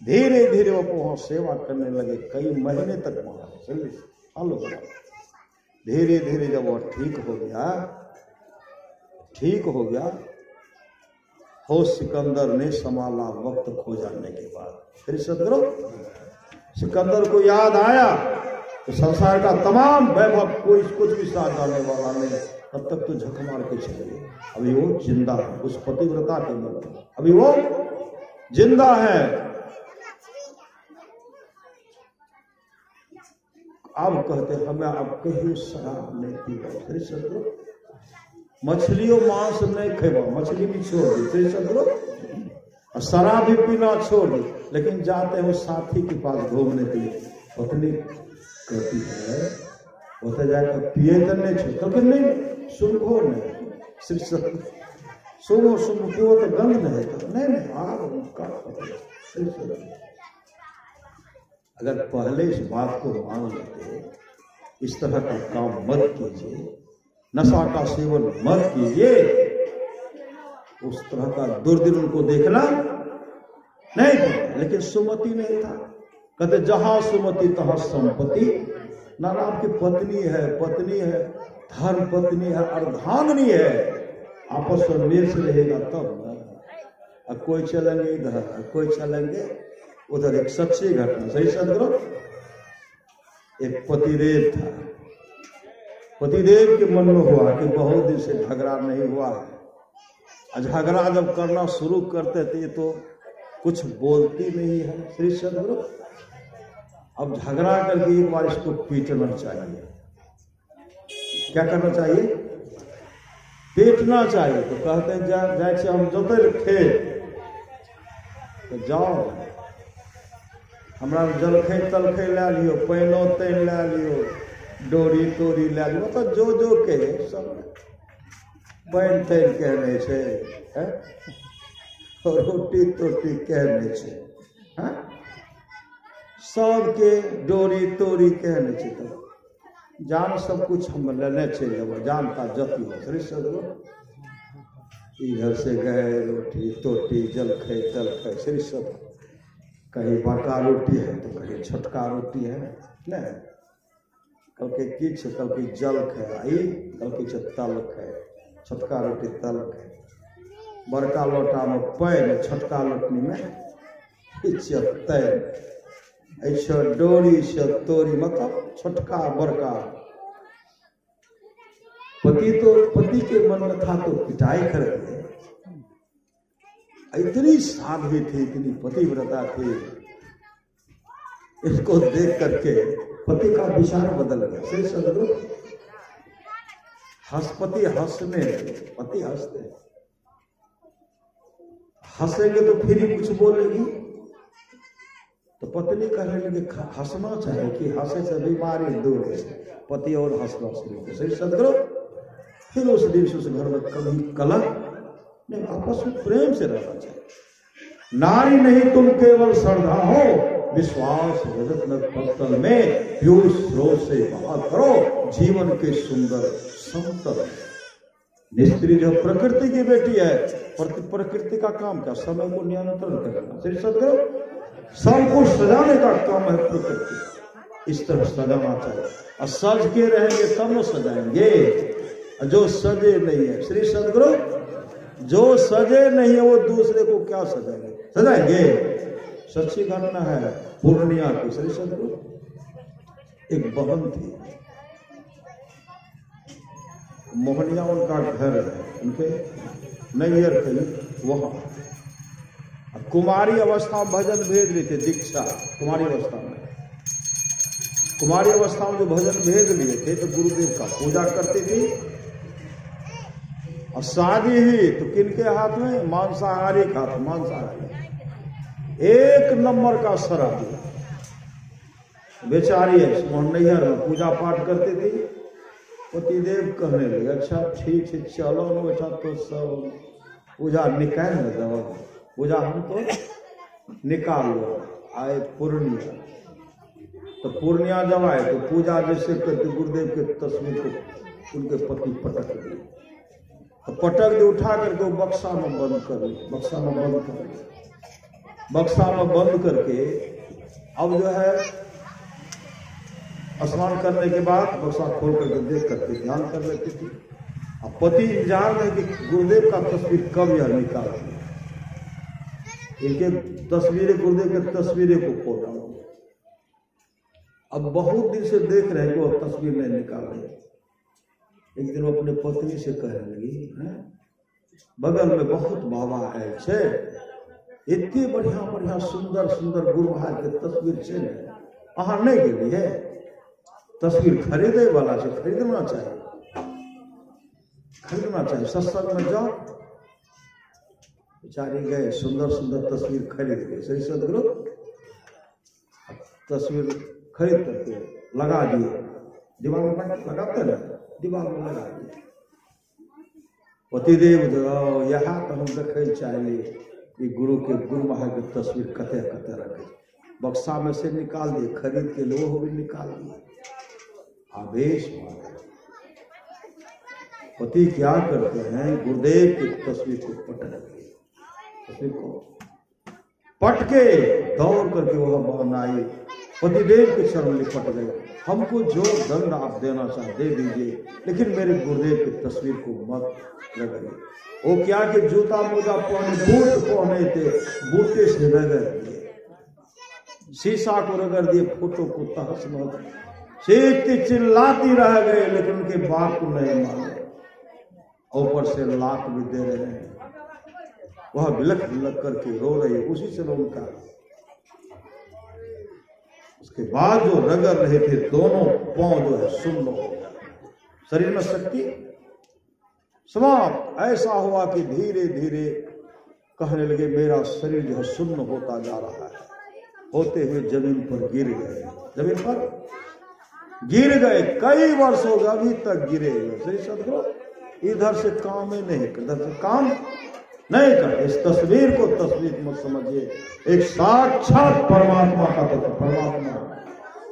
धीरे धीरे वो वहां सेवा करने लगे, कई महीने तक वहां सालों धीरे धीरे जब वो ठीक हो गया हो सिकंदर ने संभाला वक्त खो जाने के बाद। फिर सदगुरु सिकंदर को याद आया तो संसार का तमाम वैभव कोई कुछ भी साथ जाने वाला नहीं, तब तक तो झक मार के चले गए। अभी वो जिंदा है उस पतिव्रता के मन में, अभी वो जिंदा है। अब कहते हमें अब कहीं शराब नहीं पीवा। सदगुरु मछलियों मांस नहीं खेवा, मछली भी छोड़ दी सदगुरु, और शराब भी पीना छोड़ दी। लेकिन जाते हैं उस साथी के पास घूमने के लिए, पत्नी कहती है होता जाएगा पिए तो नहीं छोड़, तो नहीं सुनभो नहीं सुनो पियो तो गंध नहीं तो नहीं अगर पहले इस बात को मान लेते, इस तरह का काम मत कीजिए, नशा का सेवन मत कीजिए, उस तरह का दुर्दिन उनको देखना नहीं था। लेकिन सुमति नहीं था। कहते जहां सुमति तहां संपत्ति। नाना आपकी पत्नी है, धर्म पत्नी है, अर्धांगिनी है, आपस में मेल से रहेगा तब ना। अब कोई चलेंगे इधर, कोई चलेंगे उधर। एक सच्ची घटना, सही सदगुरु, एक पतिदेव था। पतिदेव के मन में हुआ कि बहुत दिन से झगड़ा नहीं हुआ है। झगड़ा जब करना शुरू करते थे तो कुछ बोलती नहीं है श्री सदगुरु। अब झगड़ा करके एक बार इसको पीटना चाहिए। क्या करना चाहिए? पीटना चाहिए। तो कहते हैं जाए हम जोते खेत तो जाओ, हमरा जलखै तलखै लै लियो, पानिओ तानि लै लियो, डोरी तोरी लै लियो, तो जो के सब पानि तानि कहने छै, रोटी तोटी कहने छै, सबके डोरी तोरी कहने छै। तो जान सब कुछ हम लेने चल जाओ, जान का जति हो श्री सदगुरु। इधर से गए रोटी तोटी जलखै तलखै श्री सदगुरु। कहीं बड़का रोटी है तो कहीं छोटका रोटी है नहीं, कल के किछ कल की जलखै आई, कल की तलखै, छोटका रोटी तलखै। बड़का लोटा में पानि, छोटका लोटनी में तैर, ऐसा डोरी से तोरी, मतलब छोटका बड़का। पति के मन में था तो पिटाई करेंगे। इतनी साध्वी थी, इतनी पतिव्रता थी, इसको देख करके पति का विचार बदल गया। श्री सदगुरु पति हंसने, पति हंसते, हंसेंगे तो फिर ही कुछ बोलेगी। तो पत्नी कहने लगी हंसना चाहिए कि हंसे से बीमारी दूर है। पति और हंसना शुरू। श्री सदगुरु फिर उस दिन से उस घर में कभी कलह नहीं, आपस में प्रेम से रहना चाहिए। नारी नहीं तुम केवल श्रद्धा हो, विश्वास रजत में पत्तल में पीयूष स्रोत से बहा करो जीवन के सुंदर समतल। स्त्री जो प्रकृति की बेटी है, प्रकृति का काम क्या? समय को नियंत्रण करना। श्री सदगुरु सबको सजाने का काम है प्रकृति, इस तरह सजाना चाहिए। और सज के रहेंगे तब न सजाएंगे, जो सजे नहीं है श्री सदगुरु, जो सजे नहीं है वो दूसरे को क्या सजाएंगे? सच्ची घटना है पूर्णिया की। श्री सदगुरु एक बहन थी, मोहनिया उनका घर है, उनके नैयर थे वहां। कुमारी अवस्था में भजन भेज रही थी, दीक्षा कुमारी अवस्था में। कुमारी अवस्था में जो भजन भेज लिए थे तो गुरुदेव का पूजा करती थी। और शादी हुई तो किनके हाथ में? मांसाहारी का हाथ, मांसाहारी, एक नंबर का शराबी बेचारी है। नैहर में पूजा पाठ करती थी। पतिदेव कहने लगे अच्छा ठीक है चलो न बेटा, तो सब पूजा निकाल दो, पूजा हमको निकाल लो। आए पूर्णिया, तो पूर्णिया जब आए तो पूजा जैसे करते गुरुदेव के तस्वीर को उनके पति पटक दिए। तो पटक दे उठा करके बक्सा में बंद कर लिया, बक्सा में बंद कर लिया। बक्सा में बंद करके अब जो है स्नान करने के बाद बक्सा खोल करके देख करके ध्यान कर लेती थी। अब पति इंतजार में कि गुरुदेव का तस्वीर कब यह निकाल, इनके तस्वीरें, गुरुदेव की तस्वीरें को खोल रहा हूं। अब बहुत दिन से देख रहे हैं कि वो तस्वीर नहीं निकाल रहे। एक दिन वो अपने पत्नी से कहने लगी, बगल में बहुत बाबा आए छे, इतनी बढ़िया बढ़िया सुंदर सुंदर गुरु महाराज के तस्वीर छे, अहाँ नहीं गेलिए? तस्वीर खरीदे वाला से खरीदना चाहिए, खरीदना चाहिए, सत्संग में जाओ। बेचारी गए, सुंदर सुंदर तस्वीर खरीद गए। सही सदगुरु तस्वीर खरीद करके लगा दिए, दीवार में लगाते ना, दीवार में लगा दिए। पतिदेव जो यहाँ तो हम देखे चाहिए कि गुरु महाराज की तस्वीर कते कते रखे, बक्सा में से निकाल दिए, खरीद के लोग भी निकाल दिए। आवेश मारे पति क्या करते हैं, गुरुदेव की तस्वीर को पट रखे, तस्वीर को पट के दौड़ करके वह बनाई, पतिदेव के चरण लिपट गए। हमको जो दंड आप देना चाहे दे दीजिए, लेकिन मेरे गुरुदेव की तस्वीर को मत लगाइए। वो क्या कि जूता मोजा पहने, बूट पहने थे, बूटे से रगड़ दिए, शीशा को रगड़ दिए, फोटो को तहस नहस, चीखती चिल्लाती रह गए, लेकिन उनके बात को नहीं माने। ऊपर से लात भी दे रहे हैं, वह बिलख बिलख करके रो रही है, उसी से उनका। उसके बाद जो रगड़ रहे थे दोनों पांव जो है सुन्न हो गया, शरीर में शक्ति समाप्त। ऐसा हुआ कि धीरे धीरे कहने लगे मेरा शरीर जो है सुन्न होता जा रहा है। होते हुए जमीन पर गिर गए, जमीन पर गिर गए, कई वर्ष हो गए अभी तक गिरे हुए। सही सदगुरु इधर से काम ही नहीं, इधर से काम नहीं करते। इस तस्वीर को तस्वीर मत समझिए, एक साक्षात परमात्मा का तत्व, परमात्मा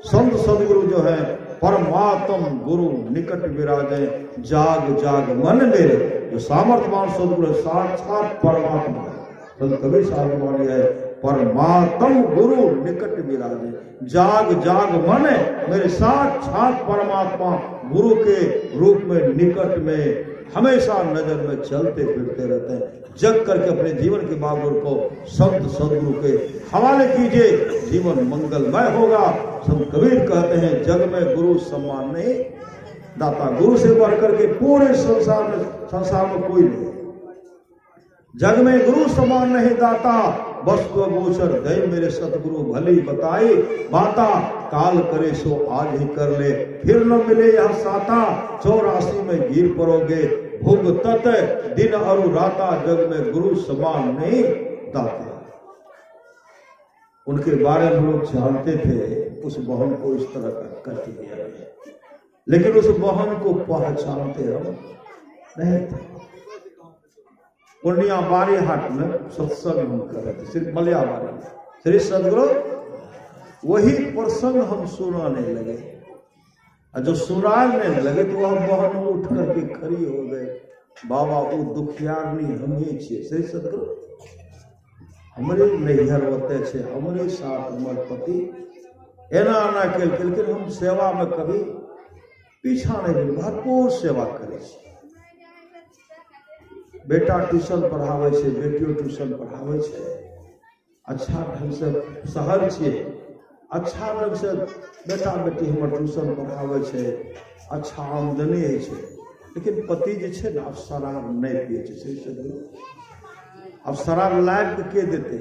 संत सदगुरु जो है परमात्म गुरु निकट विराजे, जाग जाग मन मेरे। जो सामर्थ्यवान सदगुरु साक्षात परमात्मा है, संत कबीर साहब वाणी है, परमात्म गुरु निकट विराजे, जाग जाग मन मेरे। साक्षात परमात्मा गुरु के रूप में निकट में हमेशा नजर में चलते फिरते रहते हैं। जग करके अपने जीवन के बागडोर को संत सदगुरु के हवाले कीजिए, जीवन मंगलमय होगा। संत कबीर कहते हैं जग में गुरु सम्मान नहीं दाता, गुरु से बढ़कर के पूरे संसार में कोई नहीं। जग में गुरु समान नहीं दाता, बस को गोचर गए मेरे सतगुरु भली बताई बाता। काल करे सो आज ही कर ले, फिर न मिले यह साता। 84 में गिर पड़ोगे भुग तत, दिन अरु राता। जग में गुरु समान नहीं दाता। उनके बारे में लोग जानते थे, उस बहन को इस तरह का कर दिया, लेकिन उस बहन को पहचानते हम नहीं थे। पूर्णिया बारी हाट में सत्संग हम कर रहे थे, सिर्फ मलियाबारी में। श्री सदगुरु वही प्रसंग हम सुनाने लगे, और जो सुनाने लगे तो वह बहन उठ करके खड़ी हो गए। बाबा वो दुखियारनी हमें छे, श्री सदगुरु हमरे नैहर होते छे, हमरे साथ हमर पति एना ना केलकै, लेकिन हम सेवा में कभी पीछा नहीं, भरपूर सेवा करे छे। बेटा ट्यूशन पढ़ावे छे, बेटियों ट्यूशन पढ़ावे छे, अच्छा ढंग से शहर छे, अच्छा ढंग से बेटा बेटी हमर ट्यूशन पढ़ावे छे, अच्छा आमदनी है छे। लेकिन पति जे छे ना, अब शराब नहीं पिए छे। सही से अब शराब लाइब के देते,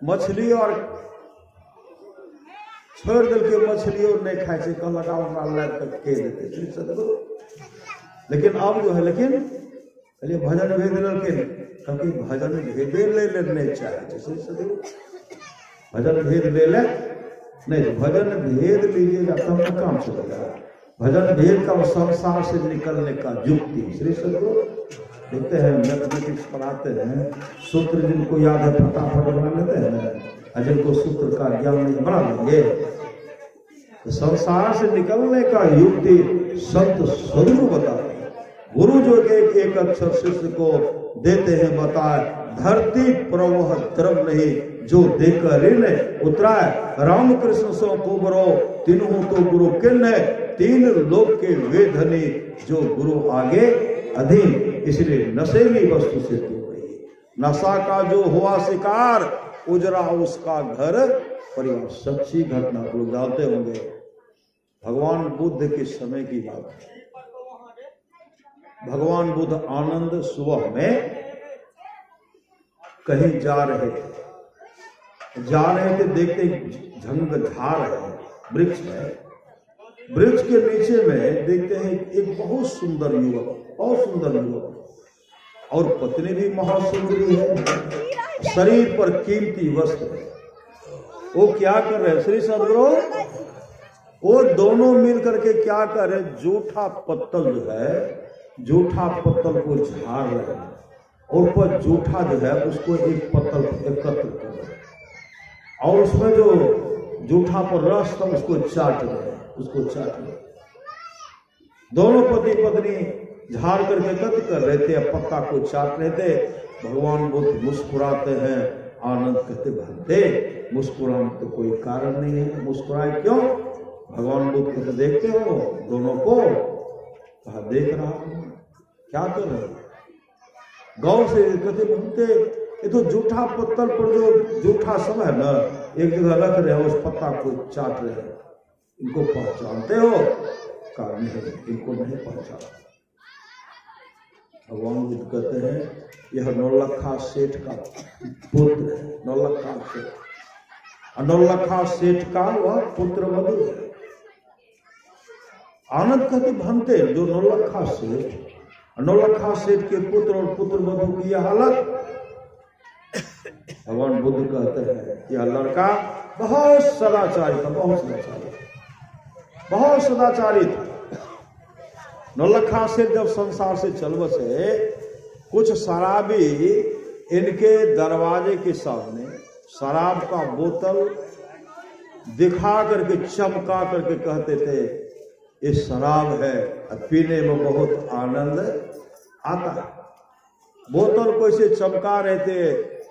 मछली और छोड़ दिल के मछली और नहीं खाए छे, कहलक हमरा लाइब के देते। सही से लेकिन अब जो है, लेकिन चलिए भजन भेद लड़के, क्योंकि भजन भेदे ले नहीं चाहे, भजन भेद ले ले नहीं, भजन भेद लीजिएगा तब तो काम चलेगा। भजन भेद का संसार से निकलने का युक्ति श्री सदगुरु देखते हैं, मैथमेटिक्स पढ़ाते हैं, सूत्र जिनको याद है फटाफट बना लेते हैं, जिनको सूत्र का ज्ञान नहीं बना लेंगे। तो संसार से निकलने का युक्ति संत सदगुरु बताते हैं। गुरु जो एक एक अक्षर शिष्य को देते हैं बताए, धरती प्रवह द्रव नहीं, जो देकर ऋण उतराय, राम कृष्ण सो को बरो तीनों तो गुरु किन है, तीन लोक के वे धनी जो गुरु आगे अधीन। इसलिए नशेली वस्तु से दूर रहिए। नशा का जो हुआ शिकार, उजरा उसका घर परिवार। सच्ची घटना आप लोग जानते होंगे, भगवान बुद्ध के समय की बात है। भगवान बुद्ध आनंद सुबह में कहीं जा रहे थे, देखते झाड़ है, वृक्ष है, वृक्ष के नीचे में देखते हैं एक बहुत सुंदर युवक और पत्नी भी महासुंदरी है, शरीर पर कीमती वस्त्र है। वो क्या कर रहे हैं श्री सदगुरु, वो दोनों मिल करके क्या कर रहे हैं, जूठा पत्तल जो है, जूठा पत्तल को झाड़ रहे हैं और ऊपर जूठा जो है उसको एक पत्तल एकत्र कर रहे हैं और उसमें जो जूठा पर रस था उसको चाट रहे हैं। दोनों पति पत्नी झाड़ करके एकत्र कर रहे थे, पत्ता को चाट रहे थे। भगवान बुद्ध मुस्कुराते हैं, आनंद कहते भरते, मुस्कुराने तो कोई कारण नहीं है, मुस्कुराए क्यों? भगवान बुद्ध कहते देखते हो दोनों को? कहा देख रहा हूं। क्या कर रहे हो? गौर से कहते भरते, ये तो जूठा पत्तल पर जो जूठा सब है ना, एक जगह रख रहे हैं, उस पत्ता को चाट रहे हैं। इनको पहचानते हो? कहा नहीं, इनको नहीं पहचाना। भगवान बुद्ध कहते हैं यह नौलखा सेठ का पुत्र है, नौलखा सेठ। नौलखा सेठ का वह पुत्र वधु है। आनंद कहते भनते जो नौलखा सेठ के पुत्र और पुत्र वधु की यह हालत। भगवान बुद्ध कहते हैं यह लड़का बहुत सदाचारी था, बहुत सदाचारी था। नौलखा सेठ जब संसार से चल बसे, कुछ शराबी इनके दरवाजे के सामने शराब का बोतल दिखा करके चमका करके कहते थे ये शराब है, पीने में बहुत आनंद आता है। बोतल को ऐसे चमका रहे थे,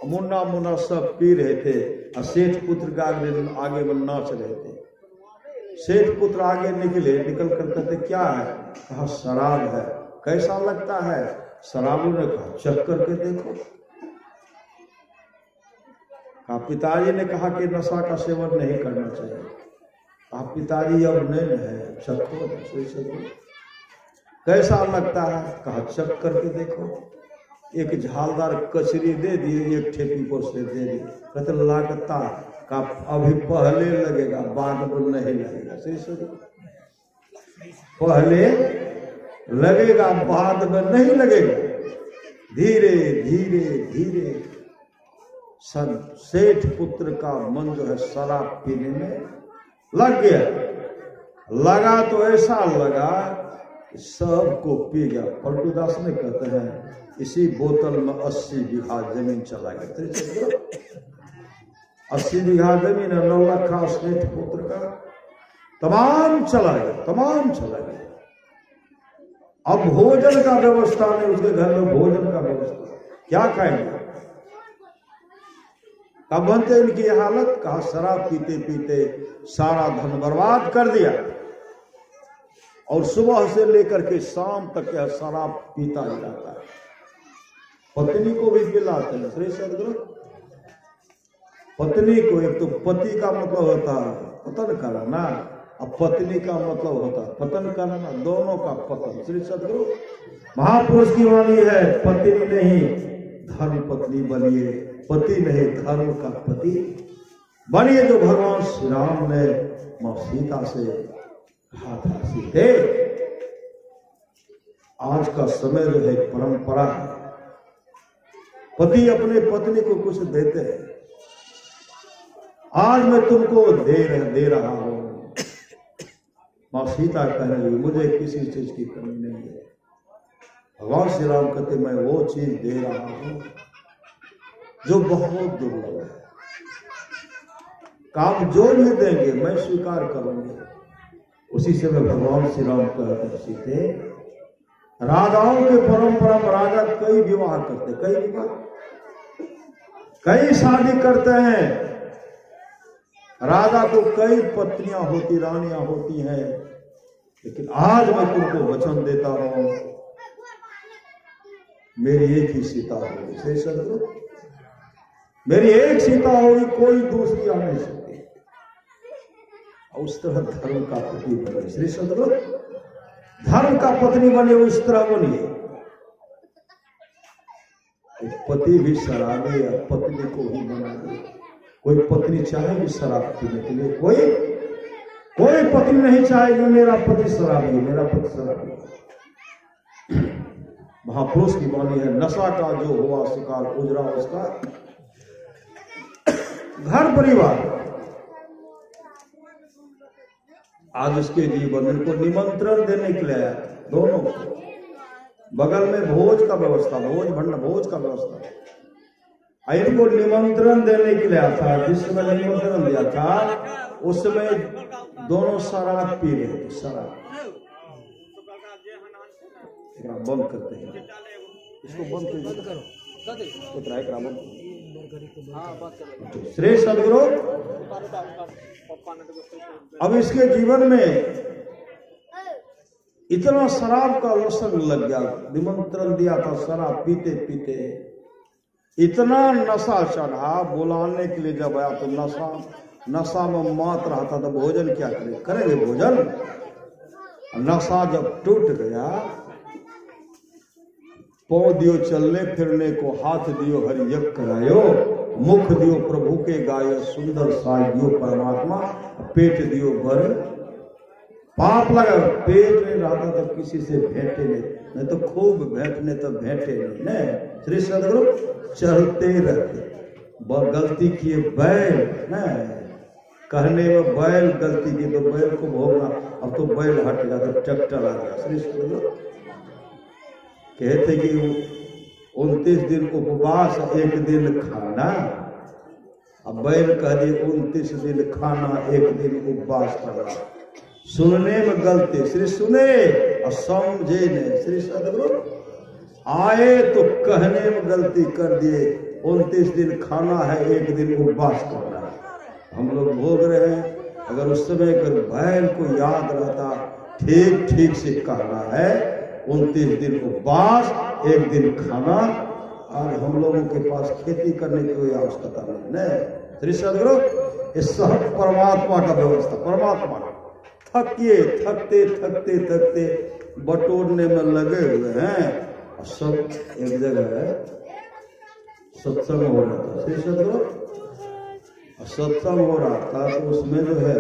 मुन्ना मुन्ना सब पी रहे थे और सेठ पुत्र का आगे में नाच रहे थे। सेठ पुत्र आगे निकल कर कहते क्या है? कहा शराब है। कैसा लगता है? शराबी ने कहा चख करके देखो। कहा पिताजी ने कहा कि नशा का सेवन नहीं करना चाहिए। कहा पिताजी अब नहीं है, चखो। कैसा लगता है? कहा चख करके देखो। एक झालदार कचरी दे दी, एक ठेपी पर से दे दी। कहते लगता का अभी पहले लगेगा, बाद में नहीं लगेगा। पहले लगेगा, बाद में नहीं लगेगा। धीरे धीरे धीरे सेठ पुत्र का मन जो है शराब पीने में लग गया। लगा तो ऐसा लगा कि सबको पी गया। पलटूदास ने कहते हैं इसी बोतल में 80 बीघा जमीन चला गया। 80 बीघा जमीन है नौलखा सेठ पुत्र का, तमाम चला गया। अब भोजन का व्यवस्था नहीं, उसके घर में भोजन का व्यवस्था, क्या खाएंगे? कब बनते इनकी हालत? कहा शराब पीते पीते सारा धन बर्बाद कर दिया और सुबह से लेकर के शाम तक यह शराब पीता ही रहता है। पत्नी को भी पिलाते हैं श्री सदगुरु। पत्नी को, एक तो पति का मतलब होता है पतन कराना, अब पत्नी का मतलब होता है पतन कराना, दोनों का पतन। श्री सदगुरु महापुरुष की वाणी है, पत्नी नहीं धर्म पत्नी बनिए, पति नहीं धर्म का पति बनिए। जो भगवान श्री राम ने मां सीता से कहा था, सीते आज का समय जो है परंपरा है, पति अपने पत्नी को कुछ देते हैं। आज मैं तुमको दे रहा हूं। मां सीता कह रही मुझे किसी चीज की कमी नहीं है। भगवान श्री राम कहते मैं वो चीज दे रहा हूं जो बहुत दुर्लभ है। काम जो भी देंगे मैं स्वीकार करूंगी। उसी से मैं भगवान श्री राम कहते सीते, राजाओं के परंपरा में राजा कई विवाह करते, कई शादी करते हैं, राजा को कई पत्नियां होती, रानियां होती हैं, लेकिन आज मैं तुमको वचन देता हूं, मेरी एक ही सीता होगी। श्री सदगुरु, मेरी एक सीता होगी, कोई दूसरी आ नहीं सकती। उस तरह धर्म का पति बने। श्री सदगुरु, धर्म का पत्नी बने, उस तरह बनिए। पति भी शराबी या पत्नी को भी बना दे। कोई पत्नी चाहेगी शराब पीने के लिए? कोई पत्नी नहीं चाहेगी मेरा पति शराबी, मेरा पति शराबी। महापुरुष की वाणी है, नशा का जो हुआ शिकार, उजरा उसका घर परिवार। आज उसके जीवन को निमंत्रण देने के लिए दोनों बगल में भोज का व्यवस्था, भोज का व्यवस्था, इनको निमंत्रण देने के लिए था। जिस समय निमंत्रण दिया था उस समय दोनों शराब पी रहे थे। शराब बंद करते हैं, इसको बंद करो। श्री सदगुरु, अब इसके जीवन में इतना शराब का व्यसन लग गया। निमंत्रण दिया था, शराब पीते पीते इतना नशा चढ़ा। बुलाने के लिए जब आया तो नशा में मात रहा था। तो भोजन क्या करेंगे भोजन? नशा जब टूट गया, पाँव दियो चलने फिरने को, हाथ दियो हरियक करायो, मुख दियो प्रभु के गायो, सुंदर साय दियो परमात्मा, पेट दियो बर। पाप लगा, पेट में रहता तो किसी से भेंटे नहीं तो खूब भेंटने तो भेंटे नहीं। श्री सदगुरु, चलते रहते। गलती किए बैल नहीं, कहने में बैल गलती की तो बैल को भोगना। अब तो बैल हट गया तो ट्रैक्टर आ गया। श्री सदगुरु कहते कि 29 दिन उपवास, एक दिन खाना। अब बैल कह दिए 29 दिन खाना, एक दिन उपवास करना। सुनने में गलती, श्री सुने और समझे नहीं। श्री सदगुरु आए तो कहने में गलती कर दिए। 29 दिन खाना है, एक दिन उपवास करना है। हम लोग भोग रहे हैं। अगर उस समय अगर बैल को याद रहता ठीक से कहना है, 29 दिन उपवास, एक दिन खाना, और हम लोगों के पास खेती करने की कोई आवश्यकता नहीं। श्री सदगुरु, इस सब परमात्मा का व्यवस्था। परमात्मा थकते बटोरने में लगे हुए हैं। और सब एक जगह सत्संग हो रहा था। श्री सदगुरु, सत्संग हो रहा था तो उसमें जो है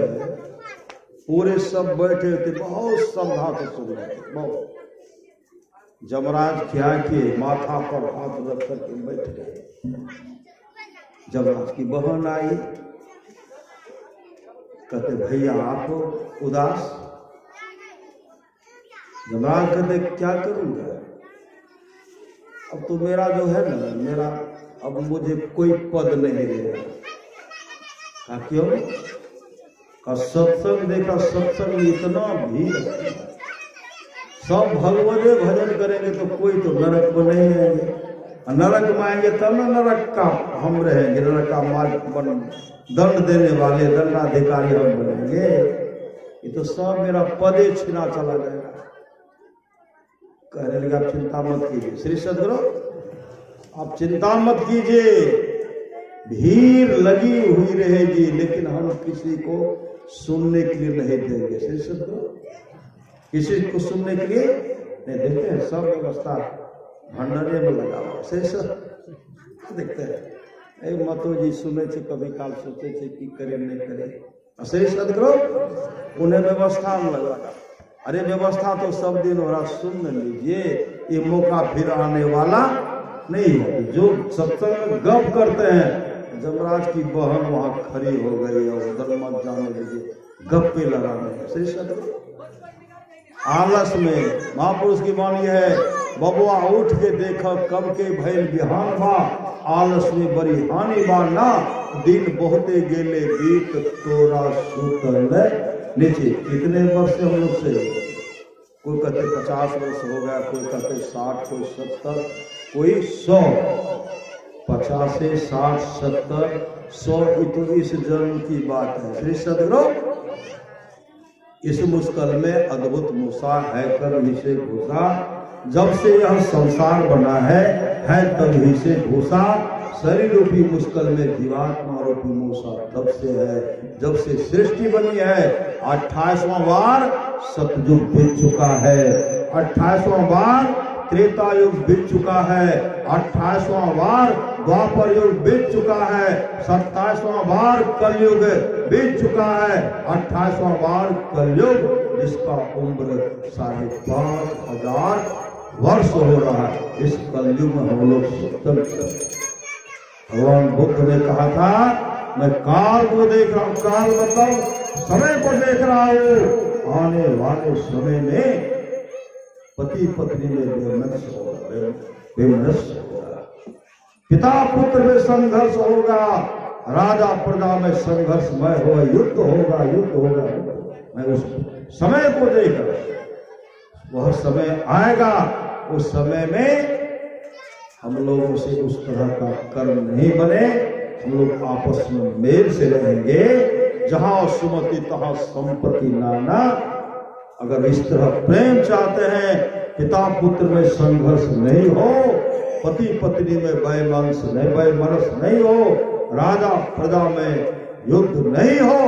पूरे सब बैठे थे, बहुत श्रद्धा से सुन रहे थे। बहुत जमराज क्या किए, माथा पर हाथ रख करके बैठ गए। जमराज की बहन आई, कहते भैया आप उदास। जमराज कहते क्या करूंगा, अब तो मेरा जो है ना, मेरा अब मुझे कोई पद नहीं रहेगा। कहा क्यों? का सत्संग देखा, सत्संग में इतना भीड़, सब भगवते भजन करेंगे तो कोई तो नरक में नहीं आएंगे। नरक में आएंगे तब ना नरक का हम रहेंगे, नरक का मार्ग दंड देने वाले दंडाधिकारी हम बनेंगे। ये तो सब मेरा पदे छिना चला जाएगा। कहने लगा चिंता मत कीजिए। श्री सदगुरु, आप चिंता मत कीजिए, भीड़ लगी हुई रहेगी, लेकिन हम किसी को सुनने के लिए नहीं देंगे। श्री सदगुरु, किसी को सुनने के लिए नहीं देते हैं। सब व्यवस्था भंडारे में लगा हुआ। श्री सदगुरु देखते हैं मतो जी सुने थे, कभी काल सोचे थे कि करे नहीं करे। श्री सदगुरु उन्हें व्यवस्था में लगा। अरे व्यवस्था तो सब दिन हो रहा, सुन लीजिए, ये मौका फिर आने वाला नहीं है। जो सत्संग में गप करते हैं, जमराज की बहन वहां खड़ी हो गई और उधर मत जाने दीजिए, गप्पे लगाने। श्री सदगुरु आलस में महापुरुष की वाणी है, बबुआ उठ के देखा कब के भैल बिहान बा, आलस में बड़ी हानि बा ना, दिन बहुते गेले बीत तोरा सुतल नीचे। कितने वर्ष से हम लोग से, कोई कहते 50 वर्ष हो गया, कोई कहते 60, कोई 70, कोई 100। 50, 60, 70, 100 तो इस जन्म की बात है। श्री सदगुरु इस मुश्किल में अद्भुत मूसा है कभी से घुसा, जब से यह संसार बना है तभी से घुसा, शरीर रूपी मुश्किल में जीवात्मा रूपी मूसा तब से है जब से सृष्टि बनी है। 28वां बार सतयुग बीत चुका है, 28वां बार त्रेता युग बीत चुका है, 28वां बार द्वापर युग बीत चुका है, 27वां बार कलयुग बीत चुका है, 28वां बार कलयुग जिसका उम्र 5,500 वर्ष हो रहा है। इस कलयुग में हम लोग स्वतंत्र। भगवान बुद्ध ने कहा था मैं काल को देख रहा हूं, काल मतलब समय को देख रहा हूं, आने वाले समय में पति पत्नी में बेमनस्य होगा, पिता पुत्र में संघर्ष होगा, राजा प्रजा में संघर्षमय होगा, युद्ध होगा। मैं उस समय को देख रहा हूं, वह समय आएगा, उस समय में हम लोगों से उस तरह का कर्म नहीं बने, हम लोग आपस में मेल से रहेंगे। जहां सुमति तहां संपत्ति नाना। अगर इस तरह प्रेम चाहते हैं, पिता पुत्र में संघर्ष नहीं हो, पति पत्नी में वैमनस्य नहीं हो, राजा प्रजा में युद्ध नहीं हो,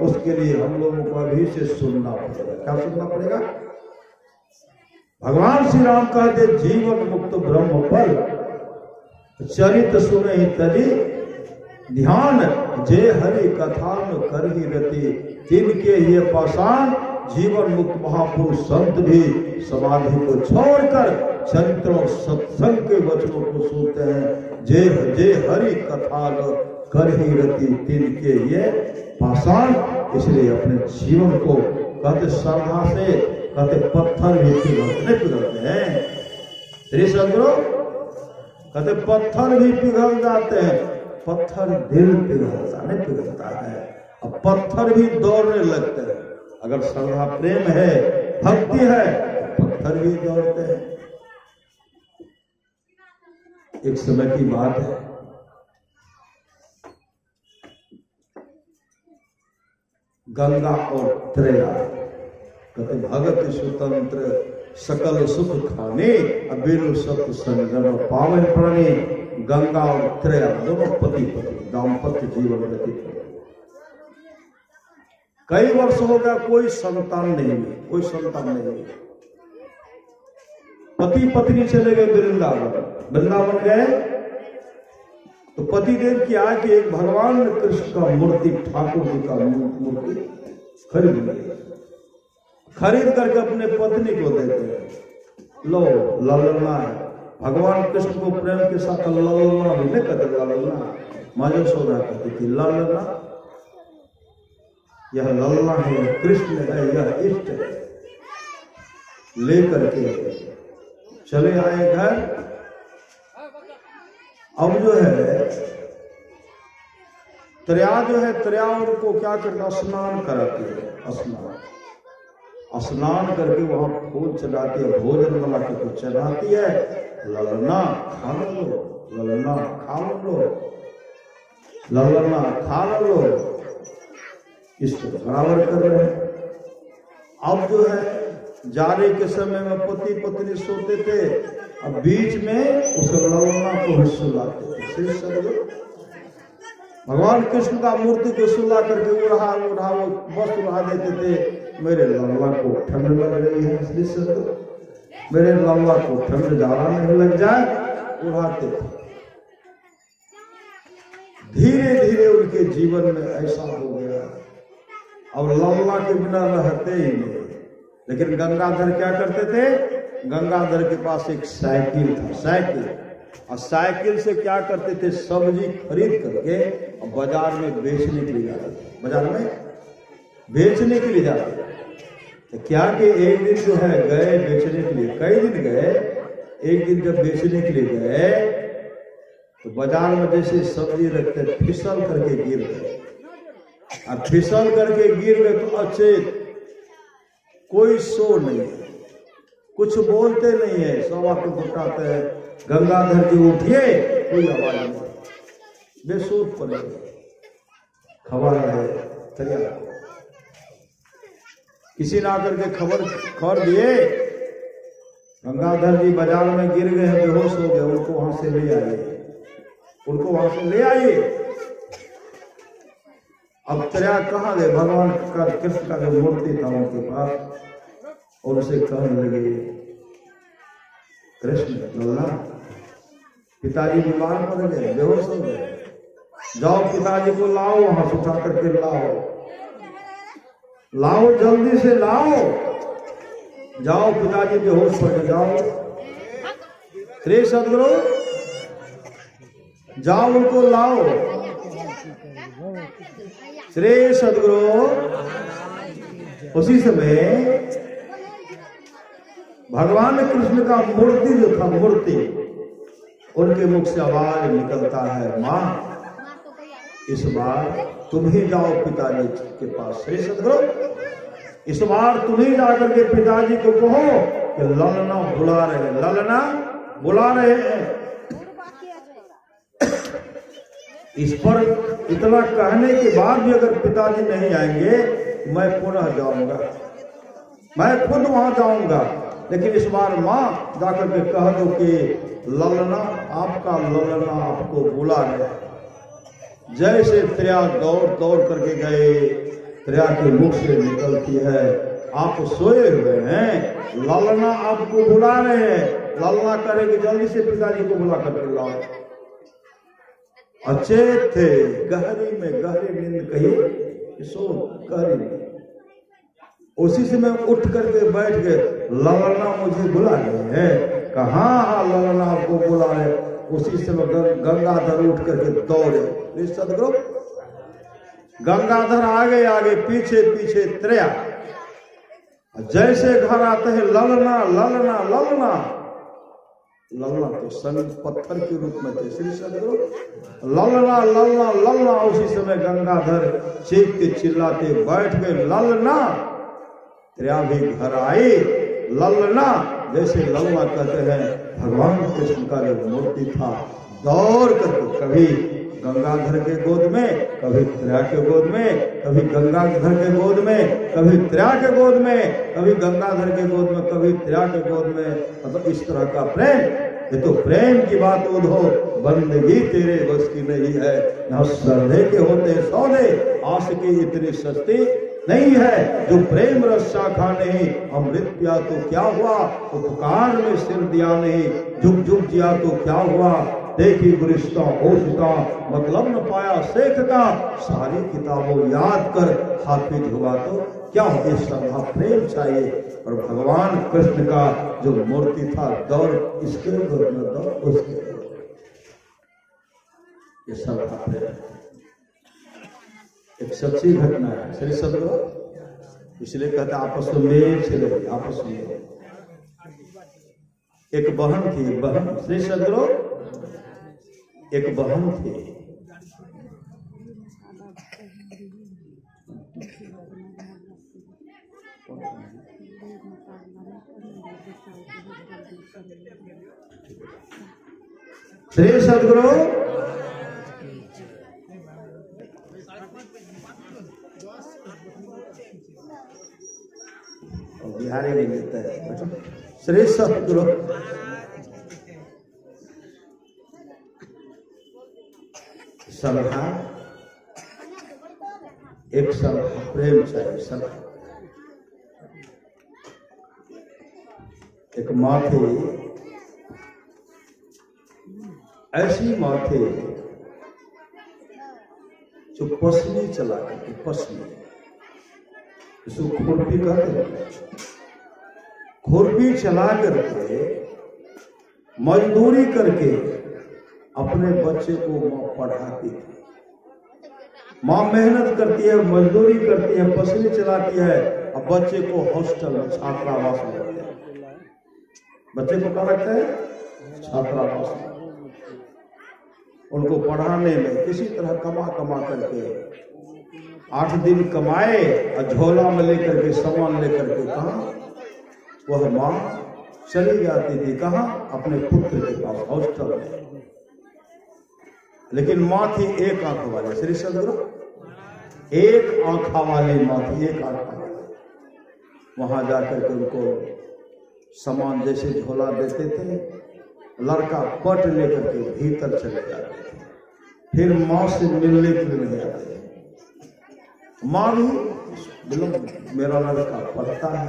उसके लिए हम लोगों को अभी से सुनना पड़ेगा। क्या सुनना पड़ेगा? भगवान श्री राम कहते जीवन मुक्त ब्रह्म पर चरित सुने तरी ध्यान, जे हरि कथा न करही रति, तिनके ये पाषाण जीवन मुक्त महापुरुष संत भी समाधि को छोड़कर चरित्र और सत्संग के वचनों को सुनते हैं। जे हरि कथा न करही रति, तिनके ये पाषाण। इसलिए अपने जीवन को कहते श्रद्धा से, कहते पत्थर भी पिघलते हैं। श्री सदगुरु कहते पत्थर भी पिघल जाते हैं, पत्थर दिल पिघलता है, अब पत्थर भी दौड़ने लगते हैं। अगर श्रद्धा प्रेम है, भक्ति है, तो पत्थर भी दौड़ते हैं। एक समय की बात है, गंगा और त्रेया कहते भगत स्वतंत्र सकल सुख खाने, अबेरु सत्य संगम पावन प्राणी। गंगा और त्रेया दोनों पति पत्नी दाम्पत्य जीवन व्यतीत कर, कई वर्ष हो गया कोई संतान नहीं हुई। पति पत्नी चले गए वृंदावन गए तो पति देव की आय कि एक भगवान कृष्ण का मूर्ति, ठाकुर जी का मूर्ति खरीद करके अपने पत्नी को देते हैं। लो ललना है, भगवान कृष्ण को प्रेम के साथ ललना भी नहीं कहते, ललना माँ यशोदा कहती थी ललना। यह ललना है, यह कृष्ण है, यह इष्ट है। लेकर के चले आए घर। अब जो है त्रिया उनको क्या करता, स्नान कराती है। स्नान करके वहां फूल चढ़ाती है, भोजन बना के कुछ चढ़ाती है। ललना खा लो, ललना खा लो, इसको बराबर कर रहे हैं। अब जो है जाड़े के समय में पति पत्नी सोते थे, अब बीच में उस ललना को सुलाते थे। भगवान कृष्ण का मूर्ति को सुला करके उड़ा वस्त्र उड़ा देते थे। मेरे लल्ला को ठंड लग रही है, इसलिए मेरे लल्ला को ठंड ज्यादा नहीं लग जाए, उड़ाते थे। धीरे धीरे उनके जीवन में ऐसा हो गया, अब लल्ला के बिना रहते ही नहीं। लेकिन गंगाधर क्या करते थे, गंगाधर के पास एक साइकिल था, और साइकिल से क्या करते थे, सब्जी खरीद करके और बाजार में बेचने के लिए जाते थे। बाजार में बेचने के लिए जाते थे। तो क्या कि एक दिन जो है गए बेचने के लिए, कई दिन गए, एक दिन जब बेचने के लिए गए तो बाजार में जैसे सब्जी रखते फिसल करके गिर गए। और फिसल करके गिर गए तो अचेत, कोई सो नहीं है, कुछ बोलते नहीं है, सब आपको बताते हैं गंगाधर जी उठिए, कोई आवाज नहीं। बेसूद पड़े, खबर है त्र्या। किसी ने आकर के खबर दिए गंगाधर जी बाजार में गिर गए हैं, बेहोश हो गए, उनको वहां से ले आइए, उनको वहां से ले आइए। अब त्र्या कहाँ गए? भगवान का कृष्ण का जो मूर्ति था उनके पास, और उसे कहने लगे कृष्ण लल्ला पिताजी बीमार पड़ गए, बेहोश हो गए, जाओ पिताजी को लाओ, वहां से उठा करके लाओ जल्दी से लाओ, जाओ पिताजी बेहोश पड़ गए, जाओ श्री सदगुरु जाओ उनको लाओ। श्री सदगुरु उसी समय भगवान कृष्ण का मूर्ति जो था, मूर्ति, उनके मुख से आवाज निकलता है, मां इस बार तुम ही जाओ पिताजी के पास। श्री सदगुरु इस बार तुम ही जाकर के पिताजी को कहो कि ललना बुला रहे हैं, ललना बुला रहे हैं। इस पर इतना कहने के बाद भी अगर पिताजी नहीं आएंगे, मैं पुनः जाऊंगा, मैं खुद वहां जाऊंगा, लेकिन इस बार मां जाकर के कह दो कि ललना आपका ललना आपको बुला रहे। जैसे त्र्या दौड़ करके गए, त्र्या के मुख से निकलती है, आप सोए हुए हैं, ललना आपको बुला रहे हैं। ललना करेंगे जल्दी से पिताजी को बुला करके लाओ। अचेत थे, गहरी में गहरी नींद कही, सो गहरी में। उसी से मैं उठ करके बैठ गए, ललना मुझे बुला रहे हैं। कहाँ? हाँ ललना आपको बुला रहे। उसी से गंगाधर उठ करके दौड़े। सदगुरु गंगाधर आगे आगे पीछे पीछे त्र्या। जैसे घर आते हैं ललना ललना ललना, ललना तो सन पत्थर के रूप में थे। श्री सदगुरु ललना ललना ललना। उसी समय गंगाधर चीखते चिल्लाते बैठ गए, ललना। त्र्या भी घर आई, ललना। जैसे ललना कहते हैं, भगवान कृष्ण का जो मूर्ति था, दौड़ करके कभी गंगाधर के गोद में, कभी त्र्या के गोद में, कभी गंगाधर के गोद में, कभी त्र्या के गोद में, कभी गंगाधर के गोद में, कभी त्र्या के गोद में। मतलब इस तरह का प्रेम, ये तो प्रेम की बात उधो, बंदगी तेरे बस की नहीं है। यहाँ श्रद्धे के होते सौदे, आस की इतनी सस्ती नहीं है। जो प्रेम रस शाखा नहीं, अमृत पिया तो क्या हुआ, उपकार में सिर दिया नहीं, झुक झुक जिया तो क्या हुआ। देखी गुरिश्ता ओशिता, मतलब न पाया शेख का, सारी किताबों याद कर हाफिज हुआ तो क्या हो। ये श्रद्धा प्रेम चाहिए। और भगवान कृष्ण का जो मूर्ति था, दौड़ इसके गोद में, दौड़ उसके, ये श्रद्धा प्रेम एक सच्ची घटना है। श्री सदगुरु इसलिए कहते आपस में मेल चले, आपस में। एक बहन थी, बहन, श्री सदगुरु एक बहन थी, श्री सदगुरु बिहारी नहीं मिलता है। श्री सदगुरु सलाह, एक सलाह प्रेम चाहिए। सलाह एक माँ थी, ऐसी माँ थी जो पसली चला करके, पसली इसको खुरपी कहते हैं, खुरपी चला करके मजदूरी करके अपने बच्चे को माँ पढ़ाती थी। माँ मेहनत करती है, मजदूरी करती है, पसली चलाती है, और बच्चे को हॉस्टल में, छात्रावास में रखते हैं। बच्चे को क्या रखते हैं? छात्रावास में। उनको पढ़ाने में किसी तरह कमा करके 8 दिन कमाए और झोला में लेकर के, सामान लेकर के, कहा वह माँ चली जाती थी, कहा अपने पुत्र के पास, हॉस्टल में। लेकिन माँ थी एक आंख वाले। श्री सदगुरु एक आंखा वाली माँ थी, एक आंखा वाली। वहां जाकर के उनको सामान जैसे झोला देते थे, लड़का पट लेकर के भीतर चले जाते थे, फिर माँ से मिलने के लिए नहीं आते थे। माँ भी बोलो मेरा लड़का पढ़ता है,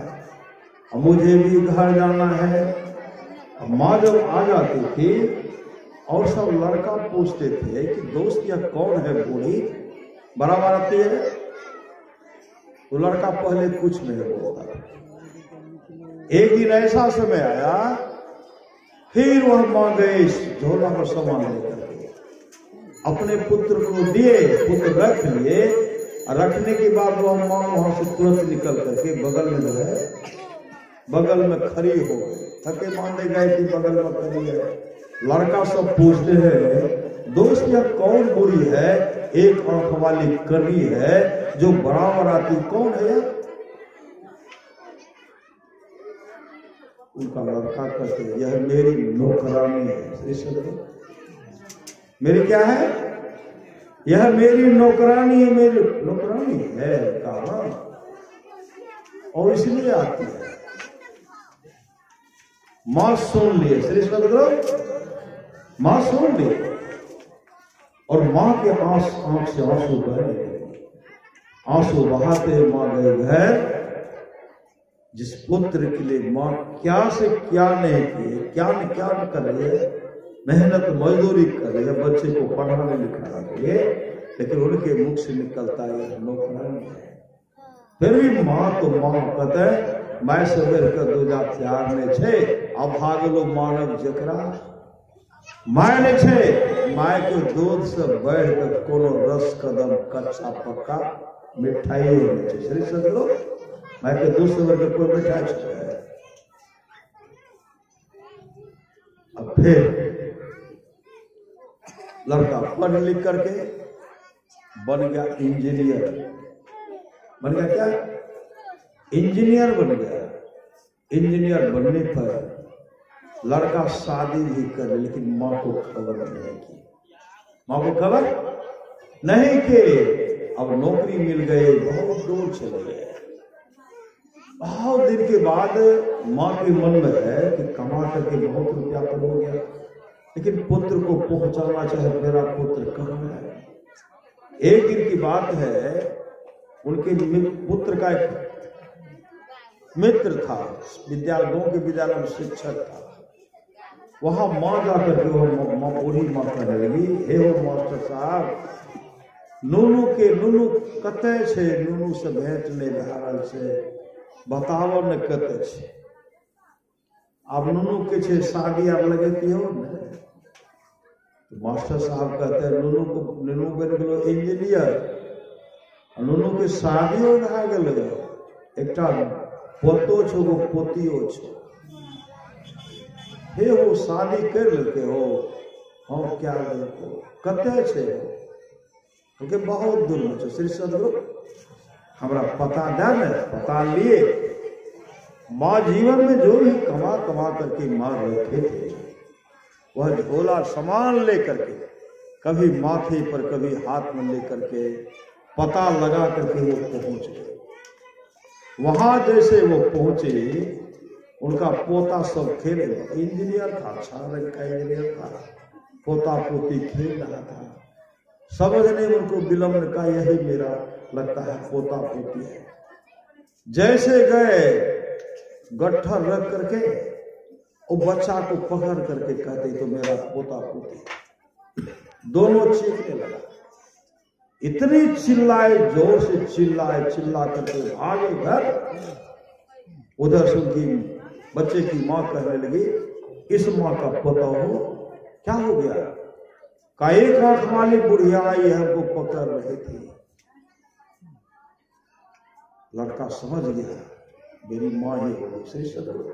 अब मुझे भी घर जाना है। अब माँ जब आ जाती थी और सब लड़का पूछते थे कि दोस्त यह कौन है बूढ़ी बराबर आती है, तो लड़का पहले कुछ नहीं बोलता था। एक दिन ऐसा समय आया, फिर वह माँ गए झोला पर सामान लेकर के अपने पुत्र को दिए, पुत्र रख लिए। रखने के बाद वह माँ वहां से तुरंत निकल करके बगल में जो है, बगल में खड़ी हो गई। थके मारने गए थी, बगल में खड़ी है। लड़का सब पूछते हैं दोस्त यह कौन बूढ़ी है, एक आंख वाली करी है जो बराबर आती, कौन है? उनका लड़का कहते यह मेरी नौकरानी है। मेरी क्या है? यह मेरी नौकरानी है, मेरी नौकरानी है कहा, और इसलिए आती है। मां सुन लिए, श्री सदगुरु मां सुन ली, और मां के आंख से आंसू बह गए। आंसू बहाते मां गए घर। जिस पुत्र के लिए मां क्या से क्या नहीं किए, क्या न कर रही है, मेहनत मजदूरी कर रही है बच्चे को पढ़ाने लिखाने के लिए, लेकिन उनके मुख से निकलता है नौकरानी है। फिर भी मां तो मां कहते हैं मैं सवेर के दूजा प्यार में छे, अब भागलो मानव जकरा माय ने छे। माय के दूध से बढ़ कर कोनो रस कदम कच्चा पक्का मिठाई होने छे। श्री सदगुरु माय के दूध से बढ़ कर कोई मिठाई छे। अब फिर लड़का पढ़ लिख करके बन गया इंजीनियर। बन गया क्या? इंजीनियर बन गया। इंजीनियर बनने पर लड़का शादी भी करे, लेकिन मां को खबर नहीं की। मां को खबर नहीं कि अब नौकरी मिल गई, बहुत दूर चले गए। बहुत दिन के बाद मां के मन में है कि कमा करके बहुत रुपया तो हो गया, लेकिन पुत्र को पहुंचाना चाहे, मेरा पुत्र कहाँ है। एक दिन की बात है, उनके पुत्र का एक मित्र था, गांव के विद्यालय में शिक्षक था। वहां मां जाकर के वो बूढ़ी मां कहने लगी, हे हो मास्टर साहब, नुनू कते छे, नुनू से भेंट नहीं भए रहल छे, बताओ ने कते छे। अब नुनू के छे शादी आर लगेती हो ने। तो मास्टर साहब कहते हैं नुनू बन गेलो इंजीनियर, नुनू के शादियों भए गेलै, एकटा पोतो छो गो पोतियो छो। हे हो शादी कर लेते हो? हाँ क्या लेते हो? कते छे? क्योंकि बहुत दूर में छो। श्री सदगुरु हमरा पता दे न, पता लिए। माँ जीवन में जो भी कमा करके माँ रखे थे, वह झोला सामान लेकर के कभी माथे पर कभी हाथ में लेकर के पता लगा करके वो पहुंच गए। वहां जैसे वो पहुंचे, उनका पोता सब खेल, इंजीनियर था, अच्छा रंग का इंजीनियर था, पोता पोती खेल रहा था। समझने उनको विलम्ब का यही मेरा लगता है पोता पोती है। जैसे गए गट्ठर रख करके वो बच्चा को पकड़ करके कहते तो मेरा पोता पोती, दोनों चीखने लगा। इतनी चिल्लाए, जोर से चिल्ला करके भागे घर। उधर से उनकी बच्चे की माँ कहने लगी, इस माँ का पोता हो, क्या हो गया? का एक आंख वाली बुढ़िया आई हमको पकड़ रही थी। लड़का समझ गया मेरी माँ ही होगी। सही सदगुरु।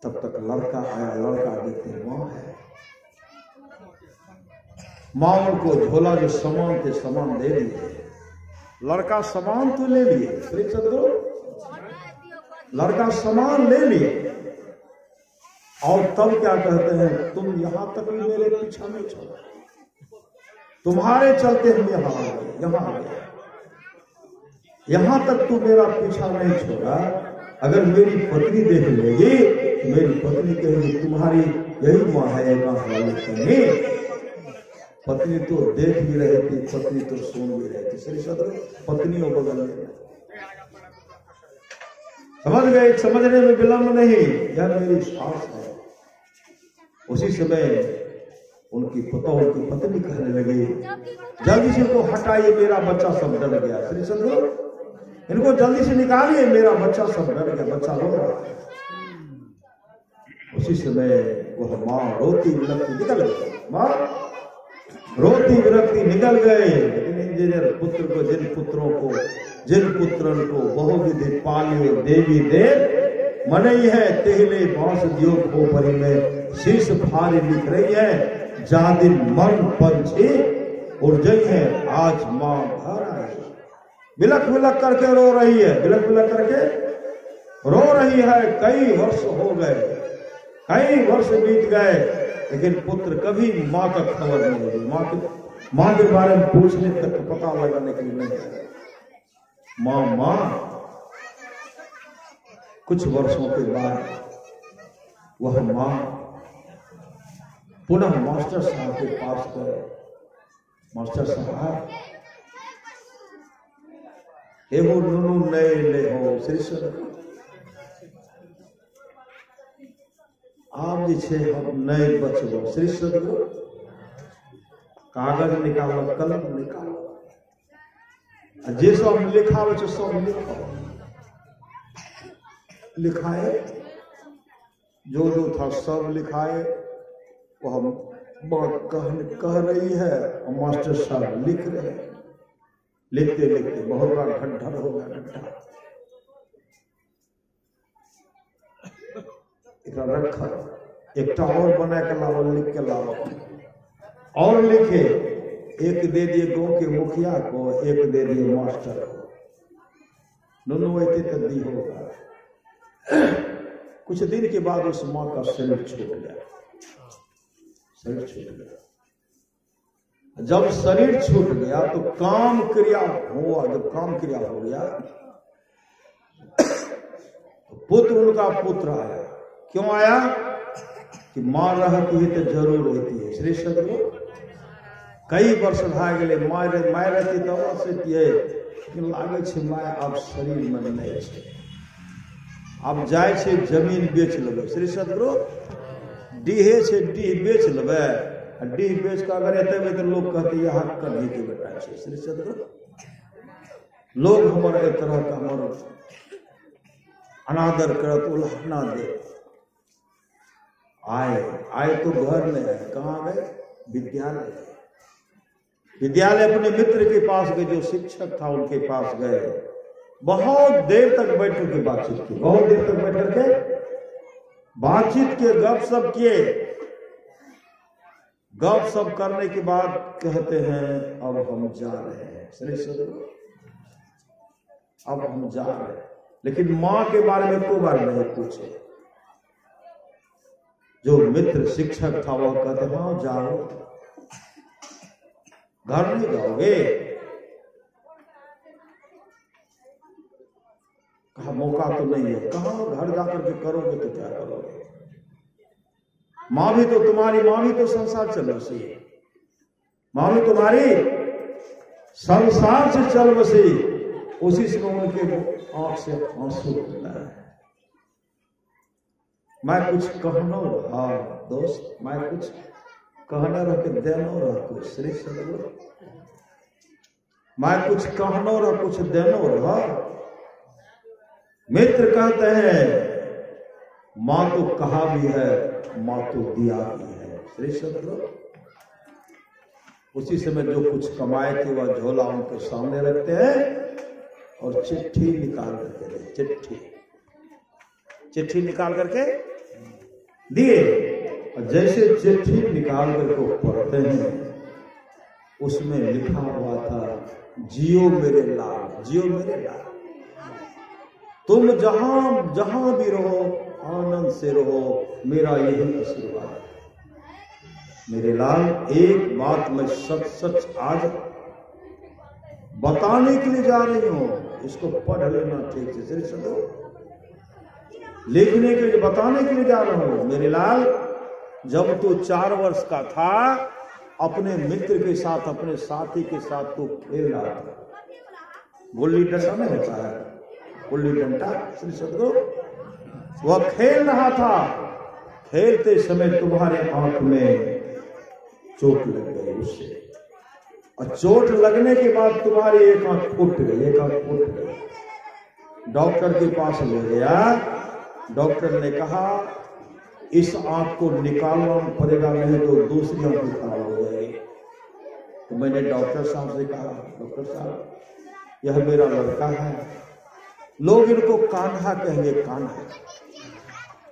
तब तक लड़का आया, लड़का देखते माँ है। माँ उनको झोला जो सामान थे सामान दे दिए। लड़का सामान तो ले लिए, सही सदगुरु, लड़का सामान ले लिए। और तब क्या कहते हैं, तुम यहां तक भी मेरे पीछा नहीं छोड़ा, तुम्हारे चलते हम यहां आ गए, यहां तक तू मेरा पीछा नहीं छोड़ा। अगर मेरी पत्नी देख लेगी, मेरी पत्नी कहेगी तुम्हारी यही माँ है, पत्नी तो देख भी रही थी, पत्नी तो सुन भी रही थी। श्री सदर पत्नियों बगल में, समझ गए, समझने में विलंब नहीं, यह मेरी सास है। उसी समय उनकी पत्नी कहने लगी, जल्दी से इनको हटाइए, मेरा बच्चा सब डर गया। श्री सदर इनको जल्दी से निकालिए, मेरा बच्चा सब डर गया, बच्चा रो रहा है। उसी समय वह माँ रोती विलखती निकल गई, माँ रोती विलखती निकल गए। लेकिन जिन पुत्रन को बहुविधि पालियो देवी दे मनई है, तेहले बांस दियो खोपरी में शीश फारी लिख रही है, जादिन मन पंछी उड़ गई है, आज माँ घर आई। बिलख बिलख करके रो रही है, बिलख बिलख करके रो रही है। कई वर्ष हो गए, कई वर्ष बीत गए, लेकिन पुत्र कभी माँ का खबर नहीं हुई, माँ के बारे में पूछने तक पता लगाने के लिए नहीं आया। माँ कुछ वर्षों के बाद वह माँ पुनः मास्टर साहब के पास गए। मास्टर साहब, एगो नुनू नए ले हो, श्री सदगुरु आप जी छे हम नए बचबो। श्री सदगुरु कागज निकालो, कलम निकालो, जे सब लिखा हो सब लिखो, लिखाए जो था सब लिखाए। वो हम कह रही है और मास्टर साहब लिख रहे हैं। लिखते लिखते बहुत बड़ा खड्डा हो गया, रखा एक और बना के लाओ, लिख के लाओ, और लिखे, एक दे दिए गांव के मुखिया को, एक दे दिए मास्टर को, दोनों ऐसे तब्दी होगा। कुछ दिन के बाद उस माँ का शरीर छूट गया, शरीर छूट गया। जब शरीर छूट गया तो काम क्रिया हुआ, जब काम क्रिया हो गया तो पुत्र, उनका पुत्र आया। क्यों आया? कि माँ रहती है तो जरूर रहती है। श्री सदगुरु कई वर्ष भाग गए, माँ रहती तो लेकिन लागे छे माँ अब शरीर में नहीं छे, अब जाए छे जमीन बेच लेबै। श्री सदगुरु डीहे छे, डीह बेच लेबै, डीह बेच के अगर एते तो लोग कहते यहाँ कन्ही के बेटा छे। श्री सदगुरु लोग हमर एक तरह का हमर अनादर करत, उल्हाना दे। आए तो घर में है, कहाँ गए? विद्यालय। विद्यालय अपने मित्र के पास गए, जो शिक्षक था उनके पास गए। बहुत देर तक बैठ के बातचीत की, बहुत देर तक बैठ करके बातचीत किए, गपशप किए। गपशप करने के बाद कहते हैं अब हम जा रहे हैं। श्री सदगुरु अब हम जा रहे हैं, लेकिन माँ के बारे में कोई बार नहीं पूछे। जो मित्र शिक्षक था वह कहते हाँ जाओ, घर नहीं जाओगे? कहा मौका तो नहीं है। कहा घर जाकर के करोगे तो क्या करोगे? माँ भी तो तुम्हारी, माँ भी तो संसार चल बसी, माँ भी तुम्हारी संसार से चल बसी। उसी से उनके आंख से आंसू होता है। मैं कुछ कहना रहा दोस्त, मैं कुछ कहना रह के देना रहा कुछ। श्री सदगुरु मैं कुछ कहना रहा, कुछ देना रहा। मित्र कहते हैं माँ तो कहा भी है, माँ तो दिया भी है। श्री सदगुरु उसी समय जो कुछ कमाए थे वह झोला उनके सामने रखते हैं और चिट्ठी निकाल करके दे, चिट्ठी निकाल करके दिए। और जैसे चिट्ठी निकाल करके पढ़ते हैं उसमें लिखा हुआ था जियो मेरे लाल, जियो मेरे लाल, तुम जहां भी रहो आनंद से रहो, मेरा यही आशीर्वाद है। मेरे लाल, एक बात मैं सच सच आज बताने के लिए जा रही हूं, इसको पढ़ लेना ठीक से, श्री सदो लिखने के लिए, बताने के लिए जा रहा हूं। मेरे लाल, जब तू 4 वर्ष का था, अपने मित्र के साथ, अपने साथी के साथ तू खेल रहा था। गुल्ली डंडा में होता है, गुल्ली डंडा, श्री सदगुरु, वह खेल रहा था। खेलते समय तुम्हारे आंख में चोट लग गई उससे, और चोट लगने के बाद तुम्हारी एक आंख फूट गई, एक आंख फूट गई। डॉक्टर के पास ले गया, डॉक्टर ने कहा इस आंख को निकालना पड़ेगा, नहीं तो दूसरी आंख खराब हो जाएगी। तो मैंने डॉक्टर साहब से कहा, डॉक्टर साहब, यह मेरा लड़का है, लोग इनको कान्हा कहेंगे, कान्हा।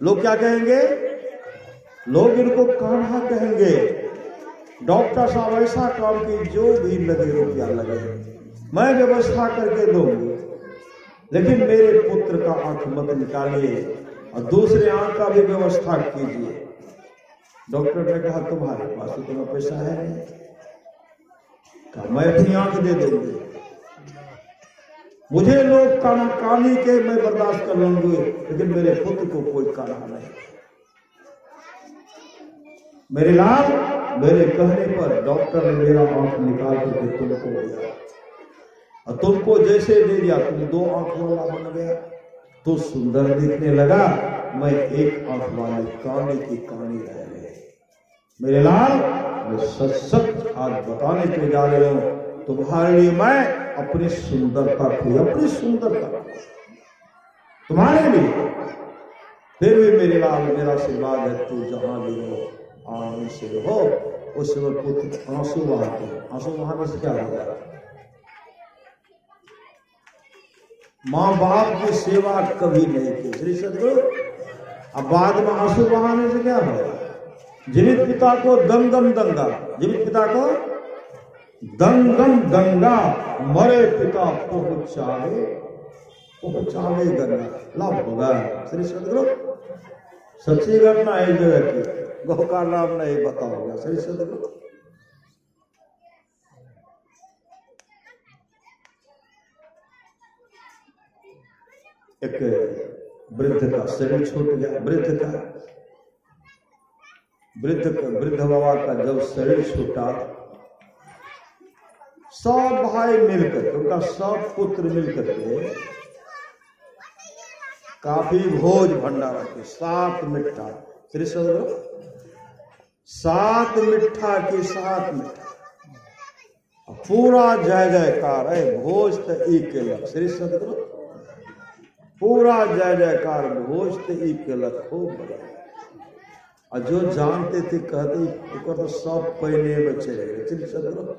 लोग क्या कहेंगे? लोग इनको कान्हा कहेंगे। डॉक्टर साहब ऐसा काम की जो भी लगे रुपया लगे मैं व्यवस्था करके दूंगी, लेकिन मेरे पुत्र का आंख मत निकालिए और दूसरे आंख का भी व्यवस्था कीजिए। डॉक्टर ने कहा तुम्हारे पास इतना पैसा है नहीं, कहा मैं अपनी आंख दे दूंगी, मुझे लोग कानी के मैं बर्दाश्त कर लूंगी, लेकिन मेरे पुत्र को कोई काना नहीं। मेरे लाल, मेरे कहने पर डॉक्टर ने मेरा आंख निकाल करके तुमको दिया, और तुमको जैसे दे दिया तुम 2 आंख वाला बन गया। तो सुंदर दिखने लगा, मैं एक आंख वाली कानी की कानी रह गए। मेरे लाल, मैं सच सच आज बताने के लिए जा रहे हूं, तुम्हारे लिए मैं अपनी सुंदरता को, अपनी सुंदरता तुम्हारे लिए, फिर भी मेरे लाल मेरा आशीर्वाद है, तू जहां भी हो आनंद से रहो। उस समय पुत्र आंसू बहाते, आंसू बहाने से क्या होगा? माँ बाप की सेवा कभी नहीं की श्री सदगुरु, अब बाद में आंसू बहाने से क्या होगा? जीवित पिता को दंगम दंगा, जीवित पिता को दंगम दंगा, मरे पिता पहुंचावे पहुंचावे गंगा, लाभ होगा श्री सदगुरु। सच्ची घटना है जगह की, गौ का नाम नहीं बताओगे श्री सदगुरु। एक वृद्ध का शरीर छूट गया, वृद्ध बाबा का जब शरीर छूटा, सब भाई मिलकर, उनका सब पुत्र मिलकर के काफी भोज भंडारा के 7 मिठा, श्री सदगुरु 7 मिठा के 7 मिठा, पूरा जय जयकार है, भोज तो एक केलक श्री सदगुरु, पूरा जय जयकार, भोज तो एक केलक खूब बड़ा। और जो जानते थे कहते तो सब पहले में चले गए श्री सदगुरु।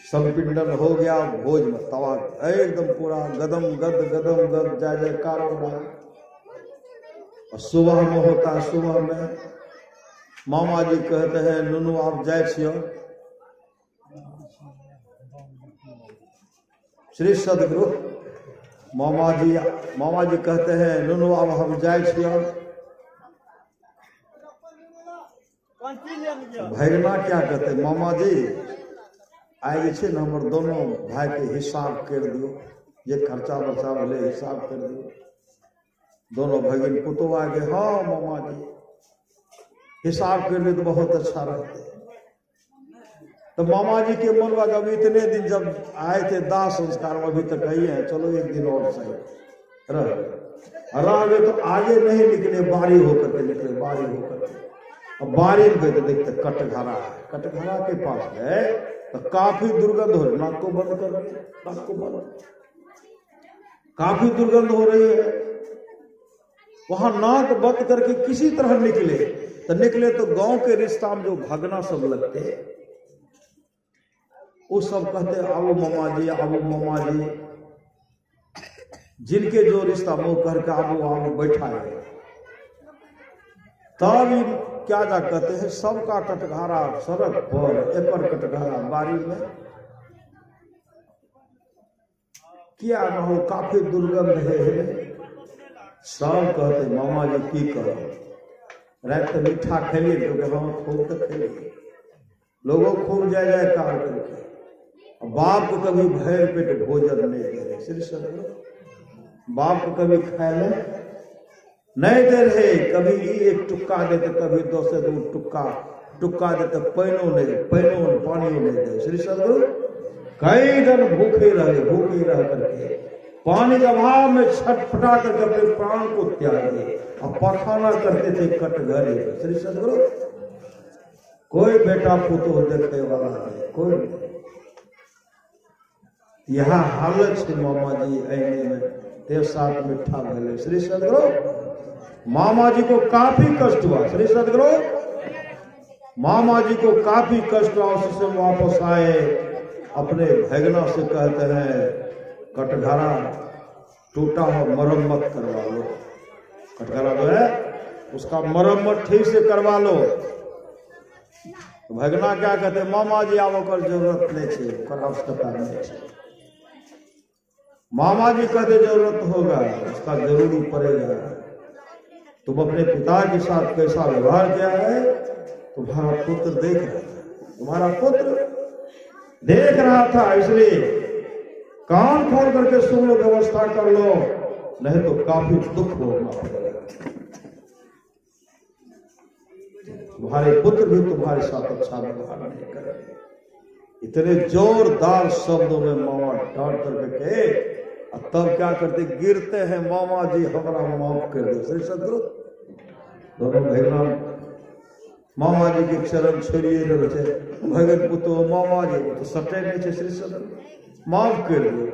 संपिंडन हो गया, भोज में तवा एकदम पूरा गदम गद जय जयकार हो रहा। और सुबह में होता है, सुबह में मामा जी कहते हैं नुनू आप जाए छियो, श्री सदगुरु मामा जी कहते हैं नुनू अब हम जाए छियो। भैरना क्या कहते मामा जी आए छे ना, हमर दोनों भाई के हिसाब कर दियो, जे खर्चा बर्चा भले हिसाब कर दियो। दोनों भगिन पुतो आ गए, हाँ मामा जी हिसाब कर ले तो बहुत अच्छा रहते। तो मामा जी के मन में जब इतने दिन जब आए थे दाह संस्कार में, अभी तक कही है चलो एक दिन और सही रह गए, तो आगे नहीं निकले, बारी होकर के निकले, बारी होकर के। अब बारी में गए तो देखते कटघरा है, कटघरा के पास गए तो काफी दुर्गंध हो रही, नाक को बंद कर रही, नाक को बंद, काफी दुर्गंध हो रही है। वहां नाक बंद करके किसी तरह निकले तो गांव के रिश्ता में जो भगना सब लगते हैं वो सब कहते आओ मामा जी, जिनके जो रिश्ता मुंह करके आओ बैठा है। तब क्या जा कहते हैं सबका कटघारा सड़क पर, एकर कटघारा बारी में, क्या न हो काफी दुर्गंध है, सब कहते मामा जी की करो, रात तो मीठा खेलिए तो हम खूब तो खेलिए, लोगों खूब जय जयकार करके, बाप को कभी भैर पेट भोजन नहीं दे रहे। श्री सदगुरु बाप को कभी खाए नहीं दे रहे, कभी एक टुक्का देते, कभी 2 से 2 टुक्का देते, पैनो पानी नहीं दे। श्री सदगुरु कई दिन भूखे रह करके पानी के अभाव में छटपटा करके अपने प्राण को त्यागे और पखाना करते थे कटघरे। श्री सदगुरु कोई बेटा पुतो देखे वाला नहीं, कोई नहीं। यह हालत से मामा जी आने में ते साथ मीठा भले। श्री सदगुरु मामा जी को काफी कष्ट हुआ। श्री सदगुरु मामा जी को काफी कष्ट हुआ, उससे वापस आए, अपने भगना से कहते हैं कटघरा टूटा हो मरम्मत करवा लो। कटघरा जो है उसका मरम्मत ठीक से करवा लो। तो भगना क्या कहते हैं, मामा जी आब ओकर जरूरत नहीं है, ओकर आवश्यकता नहीं है। मामा जी कहते जरूरत होगा, उसका जरूरी पड़ेगा। तुम अपने पिता के साथ कैसा व्यवहार किया है, तुम्हारा पुत्र देख रहा था, तुम्हारा पुत्र देख रहा था, इसलिए कान खोल करके सुन लो, व्यवस्था कर लो, नहीं तो काफी दुख भोगना पड़ेगा। तुम्हारे पुत्र भी तुम्हारे साथ अच्छा व्यवहार नहीं करेंगे। इतने जोरदार शब्दों में मामा डांट करके कहे, तब क्या करते, गिरते हैं, मामा जी हमारा माफ कर दो। श्री सदगुरु दोनों भगना मामा जी के चरण छोड़िए रहे, भगत पुतो मामा जी तो सटे नहीं थे। श्री सदगुरु माफ कर दो।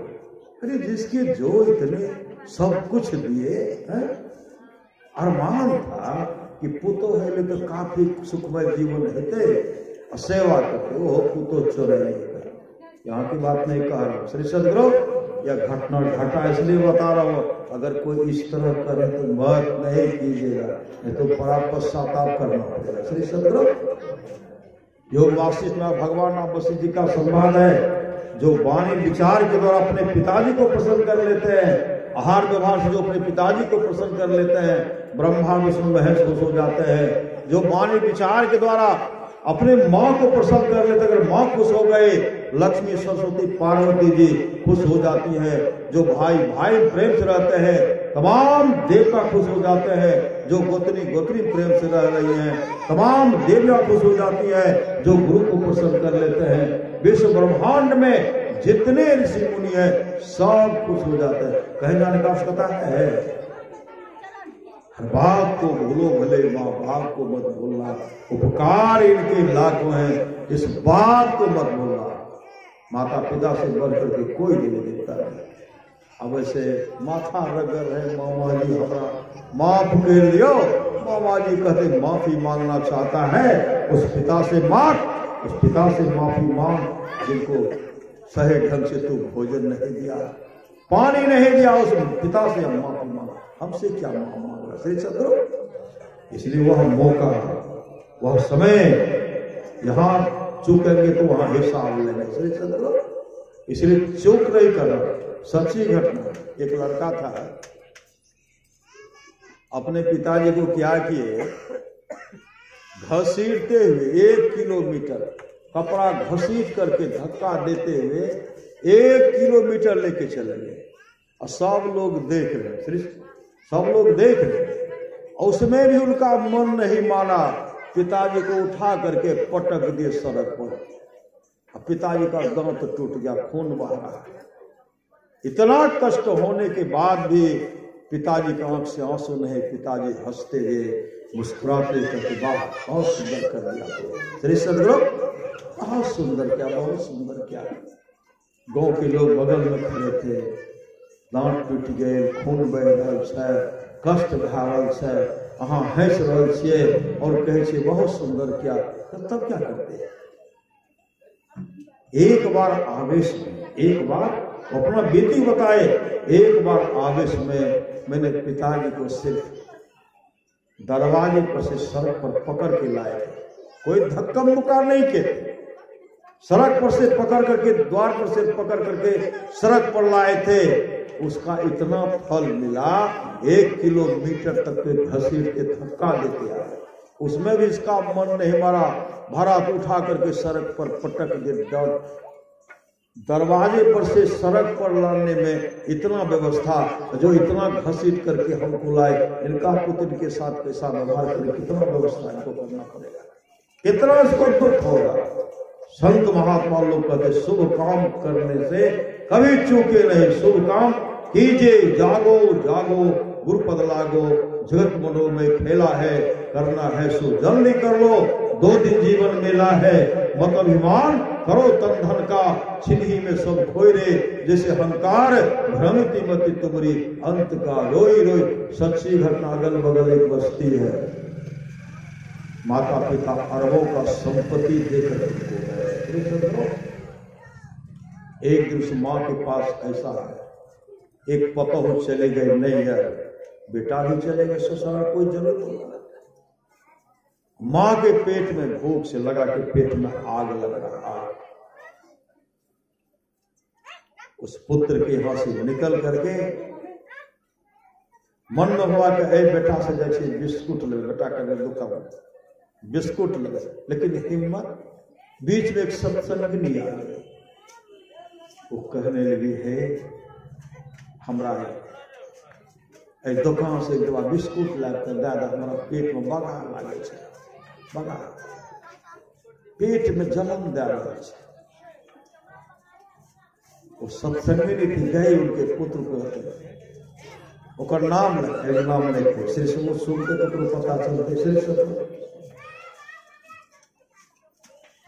अरे जिसके जो इतने सब कुछ दिए हैं, अरमान था कि पुतो है तो काफी सुखमय जीवन हेते और सेवा करते, वो पुतो चोरे यहाँ की बात नहीं कह रहा हूँ। श्री सदगुरु यह घटना घटा इसलिए बता रहा हूँ, अगर कोई इस तरह करे तो मत नहीं कीजिएगा, नहीं तो बड़ा पश्चाताप करना पड़ेगा। श्री सदगुरु योग वासिष्ठ में भगवान वशिष्ठ जी का संवाद है, जो वाणी विचार के द्वारा अपने पिताजी को प्रसन्न कर लेते हैं, आहार व्यवहार से जो अपने पिताजी को प्रसन्न कर लेते हैं, ब्रह्मा विष्णु महेश खुश हो जाते हैं। जो वाणी विचार के द्वारा अपने माँ को प्रसन्न कर लेते, अगर माँ खुश हो गए, लक्ष्मी सरस्वती पार्वती जी खुश हो जाती है। जो भाई प्रेम से रहते हैं, तमाम देवता खुश हो जाते हैं। जो गोत्री प्रेम से रह रही हैं, तमाम देवियां खुश हो जाती है, जो गुरु को प्रसन्न कर लेते हैं। विश्व ब्रह्मांड में जितने ऋषि मुनि हैं, सब खुश हो जाते हैं। कहीं जाने का आवश्यकता है? हर बात को भूलो भले, माँ बाप को मत भूलना, उपकार इनके लाखों हैं, इस बात को मत भूलना। माता पिता से बढ़ करके कोई नहीं देता है। अब ऐसे माथा रगड़ है, मामा जी हमारा माफ कर दियो। मामा जी कहते माफी मांगना चाहता है, उस पिता से माफी मांग, जिनको सही ढंग से तू भोजन नहीं दिया, पानी नहीं दिया, उस पिता से हम माफी मांग। हमसे क्या मांग रहा? श्री सदगुरु इसलिए वह मौका, वह समय यहाँ चूकेंगे तो वहां हिसाब लेंगे। श्री सदगुरु इसलिए चूक नहीं करना। सच्ची घटना, एक लड़का था, अपने पिताजी को क्या किए, घसीटते हुए 1 किलोमीटर कपड़ा घसीट करके धक्का देते हुए 1 किलोमीटर लेके चले गए, और सब लोग देख रहे, सब लोग देख रहे। और उसमें भी उनका मन नहीं माना, पिताजी को उठा करके पटक दिए सड़क पर। पिताजी का दांत टूट गया, खून बह रहा है। इतना कष्ट होने के बाद भी पिताजी की आंख से आंसू नहीं, पिताजी हंसते गए, मुस्कुराते करके, वाह बहुत सुंदर कर दिया। श्री सदगुरु बहुत सुंदर क्या, बहुत सुंदर क्या। गांव के लोग बगल में खड़े थे, दांत टूट गए, खून बह रहा है, कष्ट भा रहा है, अहाँ हंस रहल छियै और कहै छियै बहुत सुंदर क्या। तब क्या करते हैं? एक बार आवेश में, एक बार अपना बेटी बताए, एक बार आवेश में मैंने पिताजी को सिर्फ दरवाजे पर से सड़क पर पकड़ के लाए, कोई धक्का मुक्का नहीं किए, सड़क पर से पकड़ करके, द्वार पर से पकड़ करके सड़क पर लाए थे, उसका इतना फल मिला 1 किलोमीटर तक के घसीट के धक्का देते आए। उसमें भी इसका मन नहीं मारा, भारत उठा करके सड़क पर पटक दे। दरवाजे पर से सड़क पर लाने में इतना व्यवस्था, जो इतना घसीट करके हमको लाए, इनका पुत्र के साथ कैसा व्यवहार करे, कितना व्यवस्था इनको करना पड़ेगा, कितना इसको दुख होगा। संत महात्मा लोग कहते शुभ काम करने से कभी चूके नहीं, शुभ काम कीजिए, जागो जागो गुरु पद लागो, जगत मनो में खेला है, करना है सो जल्दी कर लो, 2 दिन जीवन मेला है, मत अभिमान करो तन धन का, छिन्ही में सब खोई रे, जैसे अहंकार भ्रमिति मति तुमरी, अंत का रोई रोई। सच्ची घटना, अगल बगल एक बस्ती है, माता पिता अरबों का संपत्ति देकर एक दिन उस माँ के पास ऐसा है, एक पतोह चले गए, नहीं है बेटा भी चले गए ससुराल, कोई जरूरत नहीं। माँ के पेट में भूख से लगा के पेट में आग लग रहा, उस पुत्र के यहां से निकल करके मन में हुआ कि ए बेटा से जैसे बिस्कुट ले, बेटा का दुकान बिस्कुट ले, लेकिन हिम्मत, बीच में एक सत्संग नहीं आ गया। वो कहने लगी है हमरा दुकान से बिस्कुट लाकर दादा, हमारा पेट में बगा लागे, बगा पेट में जन्म दे रहा है। वो सत्संगी नहीं थी, गए उनके पुत्र को, ओकर नाम नाम नहीं थे, सिर्फ वो सुनते तो पता चलते, सिर्फ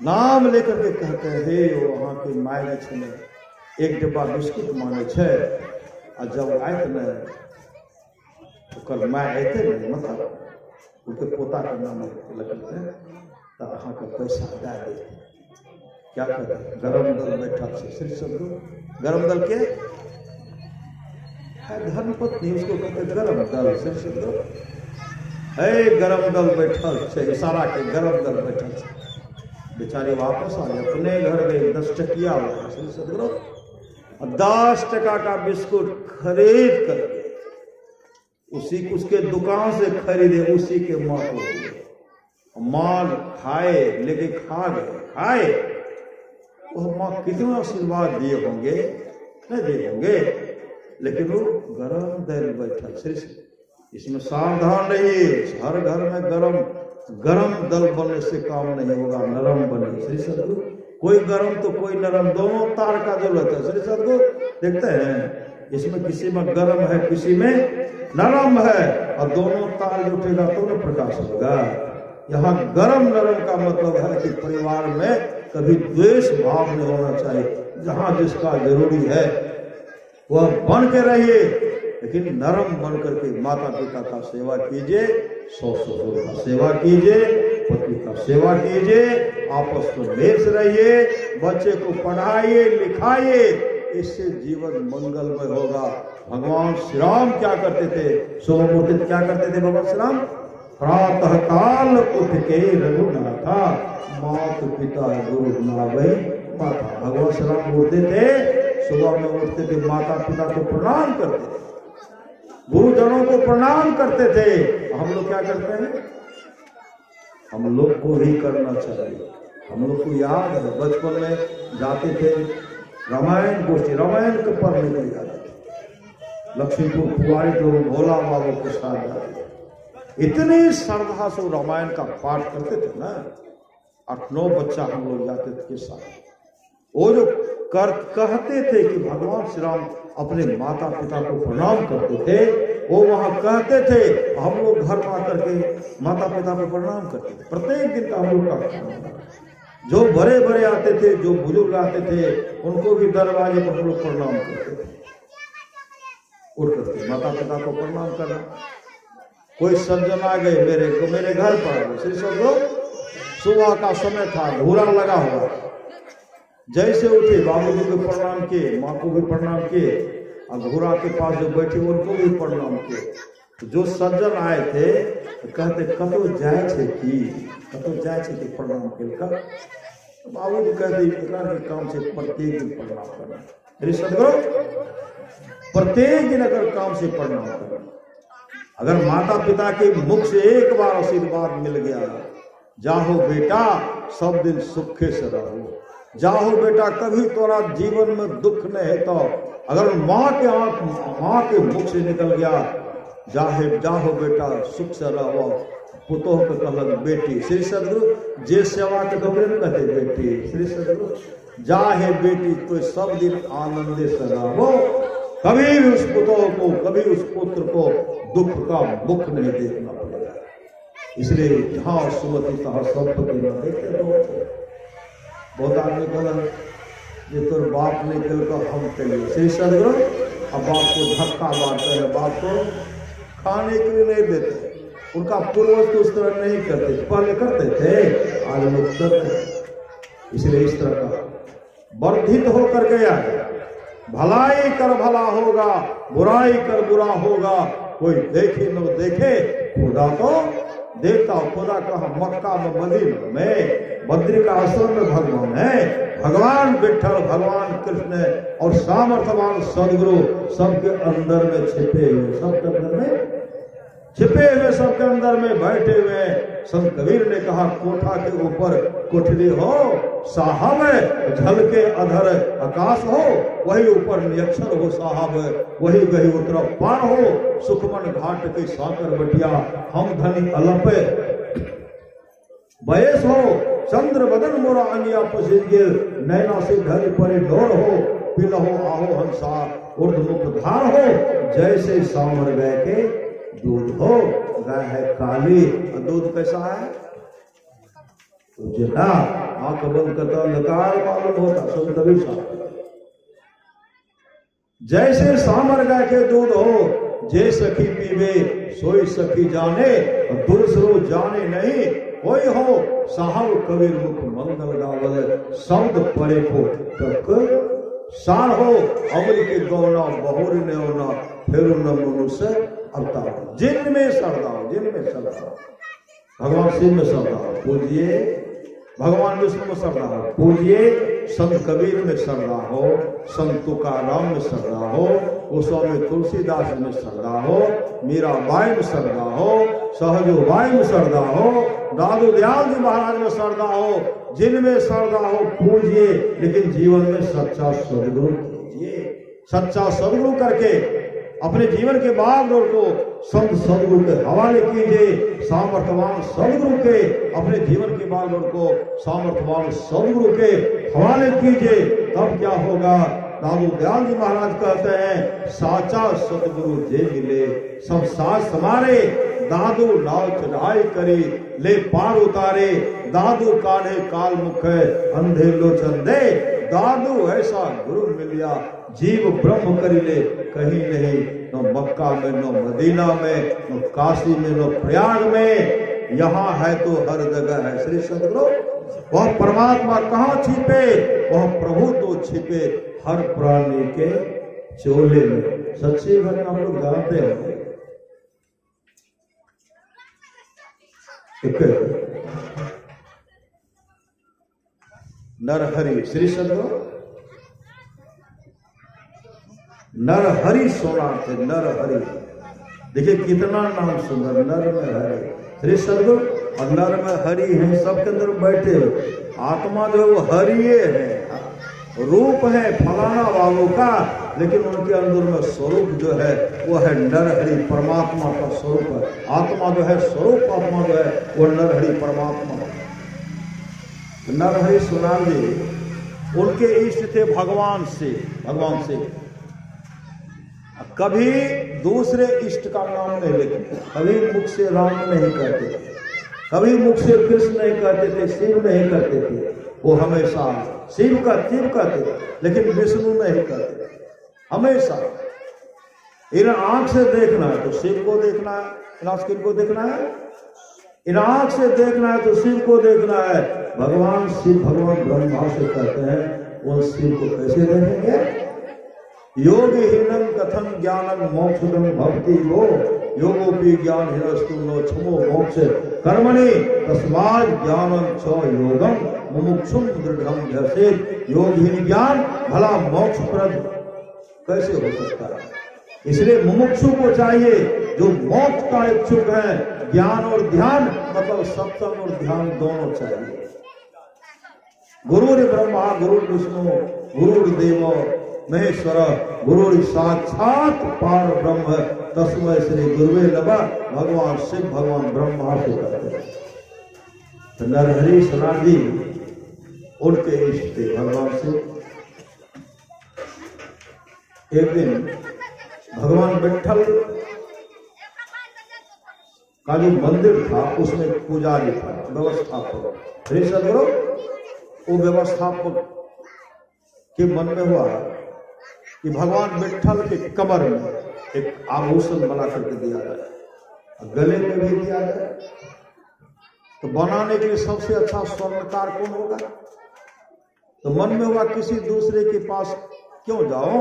नाम लेकर के कहते हैं वहां के माय ने एक डिब्बा बिस्कुट मांगे छे, और जब आए ओकर माय आते नहीं, मतलब उनके पोता के नाम लगते तो अहाँ का पैसा दे दे। क्या कहते हैं, गरम दल बैठा से, सिर्फ शब्द गरम दल के धर्म पत्नी, उसको कहते गरम दल, सिर्फ शब्द है गरम दल बैठा से, इशारा के गरम दल बैठा से। बेचारे वापस आ गए, अपने घर गए, 10 टकिया हुआ, सिर्फ शब्द 10 टका का बिस्कुट खरीद कर उसी उसके दुकान से खरीदे, उसी के माँ को माल खाए, लेके खा गए, खाए, वो माँ कितना आशीर्वाद दिए होंगे, नहीं दिए होंगे, लेकिन वो गरम दल बैठा। सिर्फ इसमें सावधान रहिए, हर घर में गरम दल बनने से काम नहीं होगा, नरम बने। श्री सदगुरु, कोई गरम तो कोई नरम, दोनों तार का जरूरत है। श्री सदगुरु देखते हैं, इसमें किसी में गरम है, किसी में नरम है, और दोनों तार जुटेगा तो न प्रकाश होगा। यहाँ गरम नरम का मतलब है कि परिवार में कभी द्वेष भाव नहीं होना चाहिए, जहां जिसका जरूरी है वह बन के रहिए, लेकिन नरम बन करके माता पिता का सेवा कीजिए, ससुर का सेवा कीजिए, पति का सेवा कीजिए, आपस में मेल रहिए, बच्चे को पढ़ाइए लिखाइए, इससे जीवन मंगलमय होगा। भगवान श्री राम क्या करते थे, सोममूर्ति क्या करते थे भगवान श्री राम, प्रातः काल उठ के रघुनाथा, मात पिता गुरु नावै माता। भगवान श्री राम उठते थे, सुबह में उठते थे, माता पिता को प्रणाम करते थे, गुरुजनों को प्रणाम करते थे। हम लोग क्या करते हैं, हम लोग को ही करना चाहिए। हम लोग को याद है, बचपन में जाते थे रामायण गोष्ठी, रामायण के पढ़ने के लिए जाते थे, लक्ष्मीपुर कुआरी तो भोला बाबू के साथ जाते थे, इतनी श्रद्धा से रामायण का पाठ करते थे ना, 8-9 बच्चा हम लोग जाते थे के साथ। वो जो कहते थे कि भगवान श्री राम अपने माता पिता को प्रणाम करते थे, वो वहां कहते थे, हम लोग घर में आकर के माता पिता को प्रणाम करते थे। प्रत्येक दिन का हम लोग का, जो बड़े बड़े आते थे, जो बुजुर्ग आते थे, उनको भी दरवाजे पर हम लोग प्रणाम करते थे, उठ करके माता पिता को प्रणाम करना। कोई सज्जन आ गए मेरे घर पर, श्री सब सुबह का समय था, घूरा लगा हुआ, जैसे उठे बाबूजी को प्रणाम किए, माँ को भी प्रणाम किए, और घोड़ा के पास जो बैठे उनको भी प्रणाम किए। जो सज्जन आए थे कहते कतो जाए छे कि प्रणाम केलका, बाबू जी कहते इस प्रकार के काम से प्रत्येक दिन प्रणाम करना। मेरे सदगुरु, प्रत्येक दिन अगर काम से प्रणाम करना, अगर माता पिता के मुख से एक बार आशीर्वाद मिल गया, जाहो बेटा सब दिन सुखे से रहो, जाहो बेटा कभी तोरा जीवन में दुख नहीं है, तो अगर माँ के मुख से निकल गया, जाहो बेटा सुख से रहो, पुतोह के कहलक बेटी। श्री सदगुरु जे सेवा के कपड़े में कहते बेटी, श्री सदगुरु जाहे बेटी तो सब दिन आनंदे से रहो, कभी भी उस पुतोह को, कभी उस पुत्र को दुख का मुख नहीं देखना पड़ेगा। इसलिए जहाँ सुमति तहाँ सब देखते रहो। बहुत आदमी कहल ये तो बाप ने कल का हम कहिए, श्री सदगुरु अब बाप को धक्का मारते हैं, बाप को खाने के लिए नहीं देते। उनका पूर्वज तो उस तरह नहीं करते, पहले करते थे, आज लोग करते। इसलिए इस तरह का वर्धित होकर गया है, भलाई कर भला होगा, बुराई कर बुरा होगा, कोई देखे न देखे खुदा तो देखता। खुदा कहा मक्का में, मदीना में, बद्री का आश्रम में भगवान है, भगवान विठल, भगवान कृष्ण और सामर्थ्यवान सदगुरु सबके अंदर में छिपे हुए, सबके अंदर में छिपे हुए, सबके अंदर में बैठे हुए। संत कबीर ने कहा कोठा के ऊपर कोठरी हो साहब, झलके अधर आकाश हो, वही ऊपर नियक्षर हो साहब, वही गही उतर पार हो, सुखमन घाट के साकर बटिया, हम धनी अलप बयस हो, चंद्र बदन मोरा अनिया पसीज गिर, नैना से घर परे डोर हो, पिलहो आहो हंसा उर्ध मुख धार हो, जैसे सामर गए के दूध हो। गाय है काली, दूध कैसा है? तो जितना आंख बंद करता अंधकार मालूम होता, सब तभी साफ। जैसे सामर गाय के दूध हो, जे सखी पीवे सोई सखी जाने, और दूसरो जाने नहीं कोई हो, साहब कबीर मुख मंगल गावल, शब्द परे को तक सार हो, अमर के गौना बहुर ने होना, फिर न मनुष्य अवतार। जिन में श्रद्धा हो, जिन में श्रद्धा हो, भगवान शिव में श्रद्धा हो पूजिए, भगवान विष्णु में श्रद्धा हो पूजिए, संत कबीर में श्रद्धा हो, संत तुकाराम में श्रद्धा हो, गोस्वामी तुलसीदास में श्रद्धा हो, मीराबाई में श्रद्धा हो, सहजोबाई में श्रद्धा हो, दादू दयाल जी महाराज में श्रद्धा हो, जिनमें श्रद्धा हो पूजिए, लेकिन जीवन में सच्चा सदगुरु कीजिए। सच्चा सदगुरु करके अपने जीवन के बागडोर को संत सदगुरु के हवाले कीजिए, सामर्थ्यवान सदगुरु के अपने जीवन के बागडोर को सामर्थ्यवान सदगुरु के हवाले कीजिए। तब क्या होगा? दादू दयाल जी महाराज कहते हैं, साचा सदगुरु जे मिले सब साथ समारे, दादू नाव चढ़ाई करी ले पार उतारे, दादू काढ़े काल मुख अंधे लोचन दे, दादू ऐसा गुरु मिलिया जीव ब्रह्म करी ले कहीं नहीं, न मक्का में, न मदीना में, न काशी में, न प्रयाग में, यहाँ है तो हर जगह है। श्री सदगुरु वह परमात्मा कहाँ छिपे? वह प्रभु तो छिपे हर प्राणी के चोले में। सच्ची घटना हम लोग जानते हैं। नरहरि, श्री सदगुरु नरहरि सोना थे, नरहरि। देखिए कितना नाम सुंदर, नर में हरि। श्री सदगुरु और नर में हरि है, सबके अंदर बैठे हो। आत्मा जो है वो हरिये है, रूप है फलाना वालों का, लेकिन उनके अंदर में स्वरूप जो है वो है नरहरि, परमात्मा का स्वरूप है। आत्मा जो है स्वरूप, आत्मा जो है वो नरहरि परमात्मा है। नरहरि सुनाल जी उनके इष्ट थे भगवान से, भगवान से कभी दूसरे इष्ट का नाम नहीं लेते, कभी मुख से राम नहीं कहते थे, कभी मुख से कृष्ण नहीं कहते थे, शिव नहीं कहते थे, वो हमेशा शिव कहते थे, लेकिन विष्णु नहीं कहते थे। हमेशा इन आंख से देखना है तो शिव को देखना है, इन आंख को देखना है, इन आंख से देखना है तो शिव को देखना है। भगवान शिव, भगवान ब्रह्मा से कहते हैं, वो शिव को कैसे देखेंगे? योग हीनम कथम ज्ञानम मोक्षम भक्ति हो, योगोपि ज्ञान हिनस्तु नो क्षमो मोक्ष कर्मणि तस्मात् ज्ञानं च योगम मुमुक्षुम दृढ़म ध्यसेत्। योगहीन ज्ञान भला मोक्षप्रद कैसे हो सकता है? इसलिए मुमुक्षु को चाहिए जो मोक्ष का इच्छुक है, ज्ञान और ध्यान मतलब सत्संग और ध्यान दोनों चाहिए। गुरुर् ब्रह्मा गुरुर् विष्णु गुरुर्देव महेश्वर गुरुर् साक्षात पार ब्रह्म तस्मै श्री गुरुवे नमः। भगवान शिव भगवान ब्रह्मा से करते हैं। तो नरहरि सनातन उनके इष्ट थे भगवान से। एक दिन भगवान विट्ठल का जो मंदिर था उसमें पुजारी था, व्यवस्थापक। सदगुरु वो व्यवस्थापक के मन में हुआ कि भगवान विट्ठल के कमर में एक आभूषण बना करके दिया जाए, गले में भी दिया जाए। तो बनाने के लिए सबसे अच्छा स्वर्णकार कौन होगा? तो मन में हुआ किसी दूसरे के पास क्यों जाओ,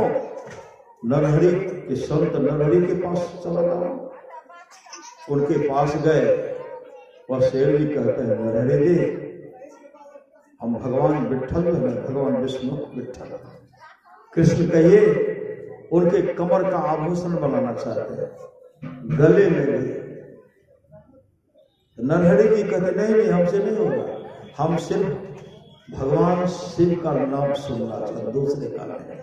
नरहरि के संत नरहरि के पास चला जाओ। उनके पास गए और शेर जी कहते हैं, नरहरि जी हम भगवान विट्ठल में, भगवान विष्णु विट्ठल कृष्ण कहिए, उनके कमर का आभूषण बनाना चाहते हैं, गले में भी। नरहरि जी कहते नहीं नहीं हमसे नहीं होगा, हम सिर्फ भगवान शिव का नाम सुनना चाहते, दूसरे का नहीं।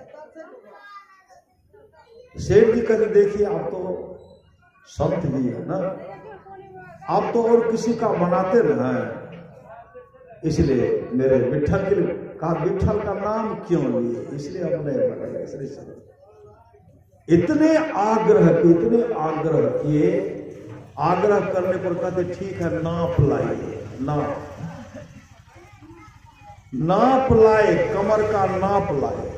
शेर जी कहते देखिए आप तो संत जी है ना, आप तो और किसी का बनाते रहे, इसलिए मेरे विट्ठल के लिए कहा, विट्ठल का नाम क्यों लिए, इसलिए हमने बनाया। इसलिए इतने आग्रह किए, आग्रह करने पर कहते ठीक है नाप लाइए। नाप लाए, कमर का नाप लाए।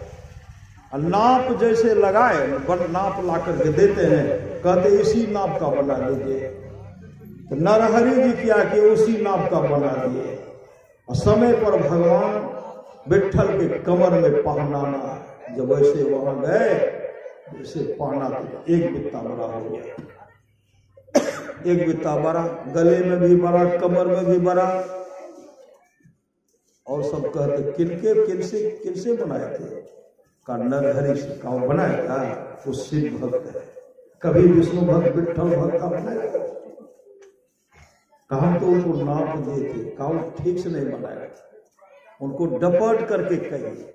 नाप जैसे लगाए, नाप ला करके देते हैं, कहते इसी नाप का बना दीजिए। तो नरहरि जी क्या कि उसी नाप का बना दिए। और समय पर भगवान विट्ठल के कमर में पहनाना, जब वैसे वहां गए वैसे पहना तो एक बित्ता बड़ा हो गया, एक बित्ता बड़ा, गले में भी बड़ा, कमर में भी बड़ा। और सब कहते किनसे बनाए थे? का नरहरि से का बनाया था, वो शिव भक्त है। कभी विष्णु भक्त विट्ठल भक्त का बनाया था? कहा तो उनको नाप दिए थे, कहा ठीक से नहीं बनाया, उनको डपट करके कहिए।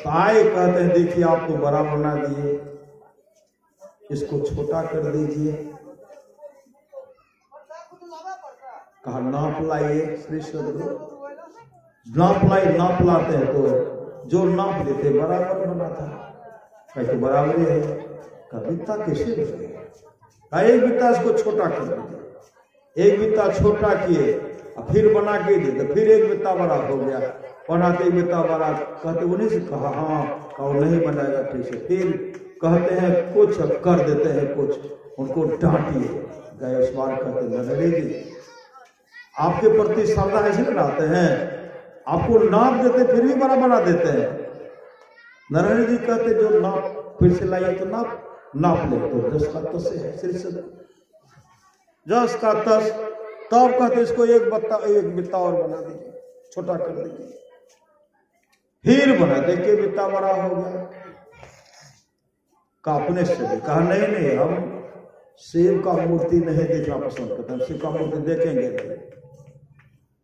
तो आए कहते हैं देखिए आप तो बड़ा बना दिए, इसको छोटा कर दीजिए। कहा नाप लाइए श्री सदगुरु, नाप लाते हैं तो जो नाप देते बराबर बना था, कैसे बराबर है? बित्ता कैसे बनेगा? एक बित्ता इसको छोटा कर दीजिए। एक बित्ता छोटा किए और फिर बना के दे, तो फिर एक बित्ता बड़ा हो गया, बनाते एक बित्ता बड़ा। कहते उन्हीं से कहा हाँ, कहो नहीं बनाएगा ठीक से। फिर कहते हैं कुछ कर देते हैं कुछ, उनको डांटिए। गए इस बार कहते नरहरि जी आपके प्रति श्रद्धा ऐसे बनाते हैं, आपको नाप देते फिर भी बड़ा बना देते हैं। नरहरि जी कहते जो नाप फिर से लाइए तो नाप ले, तो 10 का 10 है श्री सदगुरु, 10 का 10। तब कहते इसको एक बित्ता और बना दीजिए, छोटा कर दीजिए। फिर बना दे के बित्ता बड़ा हो गया। का अपने से कहा नहीं हम शिव का मूर्ति नहीं देखना पसंद करते, हम शिव का मूर्ति देखेंगे नहीं।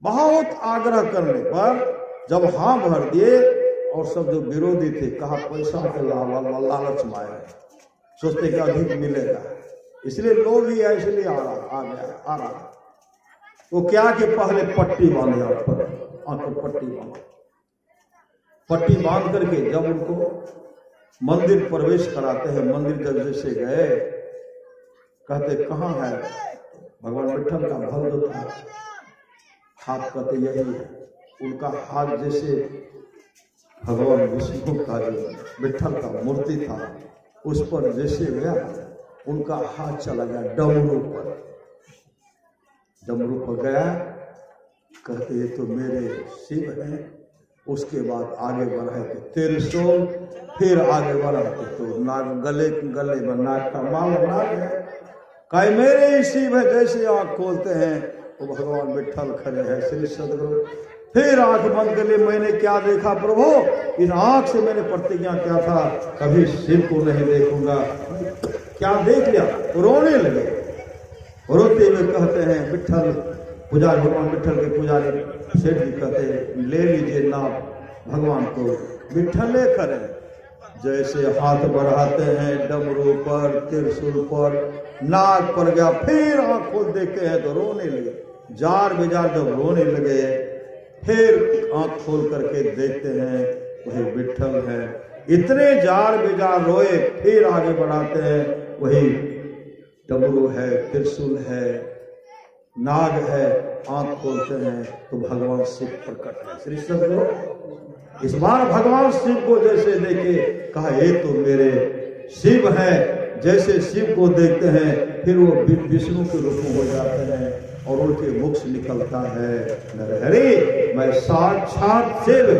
बहुत आग्रह करने पर जब हाँ भर दिए, और सब जो विरोधी थे कहा पैसा के लालच में आए, सोचते कि अधिक मिलेगा, इसलिए लोग ही है, इसलिए आ रहा। वो क्या कि पहले पट्टी बांधे आंख पर पट्टी बांध करके जब उनको मंदिर प्रवेश कराते हैं, मंदिर जब जैसे गए, कहते कहाँ है भगवान विट्ठल का भल जो था, हाथ कहते यही है। उनका हाथ जैसे भगवान विष्णु का जो विट्ठल का मूर्ति था उस पर जैसे गया, उनका हाथ चला गया डमरू पर गया। कहते ये तो मेरे शिव हैं, उसके बाद आगे बढ़े तो त्रिशूल, फिर आगे बढ़े तो नाग, गले में नाग का माला बना है। कई मेरे ही शिव है, जैसे आंख खोलते हैं वो भगवान विठ्ठल खड़े हैं। श्री सदगुरु फिर आंख बंद कर लिए। मैंने क्या देखा प्रभु, इस आंख से मैंने प्रतिज्ञा किया था कभी शिव को नहीं देखूंगा। क्या देख लिया, रोने लगे। रोते हुए कहते हैं विठ्ठल, पुजारी भगवान विठ्ठल के पुजारी सेठ जी कहते हैं ले लीजिए नाम भगवान को, विठ्ठल ले करे। जैसे हाथ बढ़ाते हैं डमरू पर, त्रिशूल पर, नाग पर गया। फिर आंख खोल देखते हैं तो रोने लगे। जार बेजार जब रोने लगे, फिर आंख खोल करके देखते हैं वही विठ्ठल है। इतने जार बेजार रोए, फिर आगे बढ़ाते हैं वही डमरू है, त्रिशूल है, नाग है। आंख खोलते हैं तो भगवान शिव प्रकट है। श्री सदगुरु इस बार भगवान शिव को जैसे देखे, कहा ये तो मेरे शिव है। जैसे शिव को देखते हैं फिर वो विष्णु के रूप में हो जाते हैं और उनके मुख से निकलता है नरहरि मैं साक्षात शिव।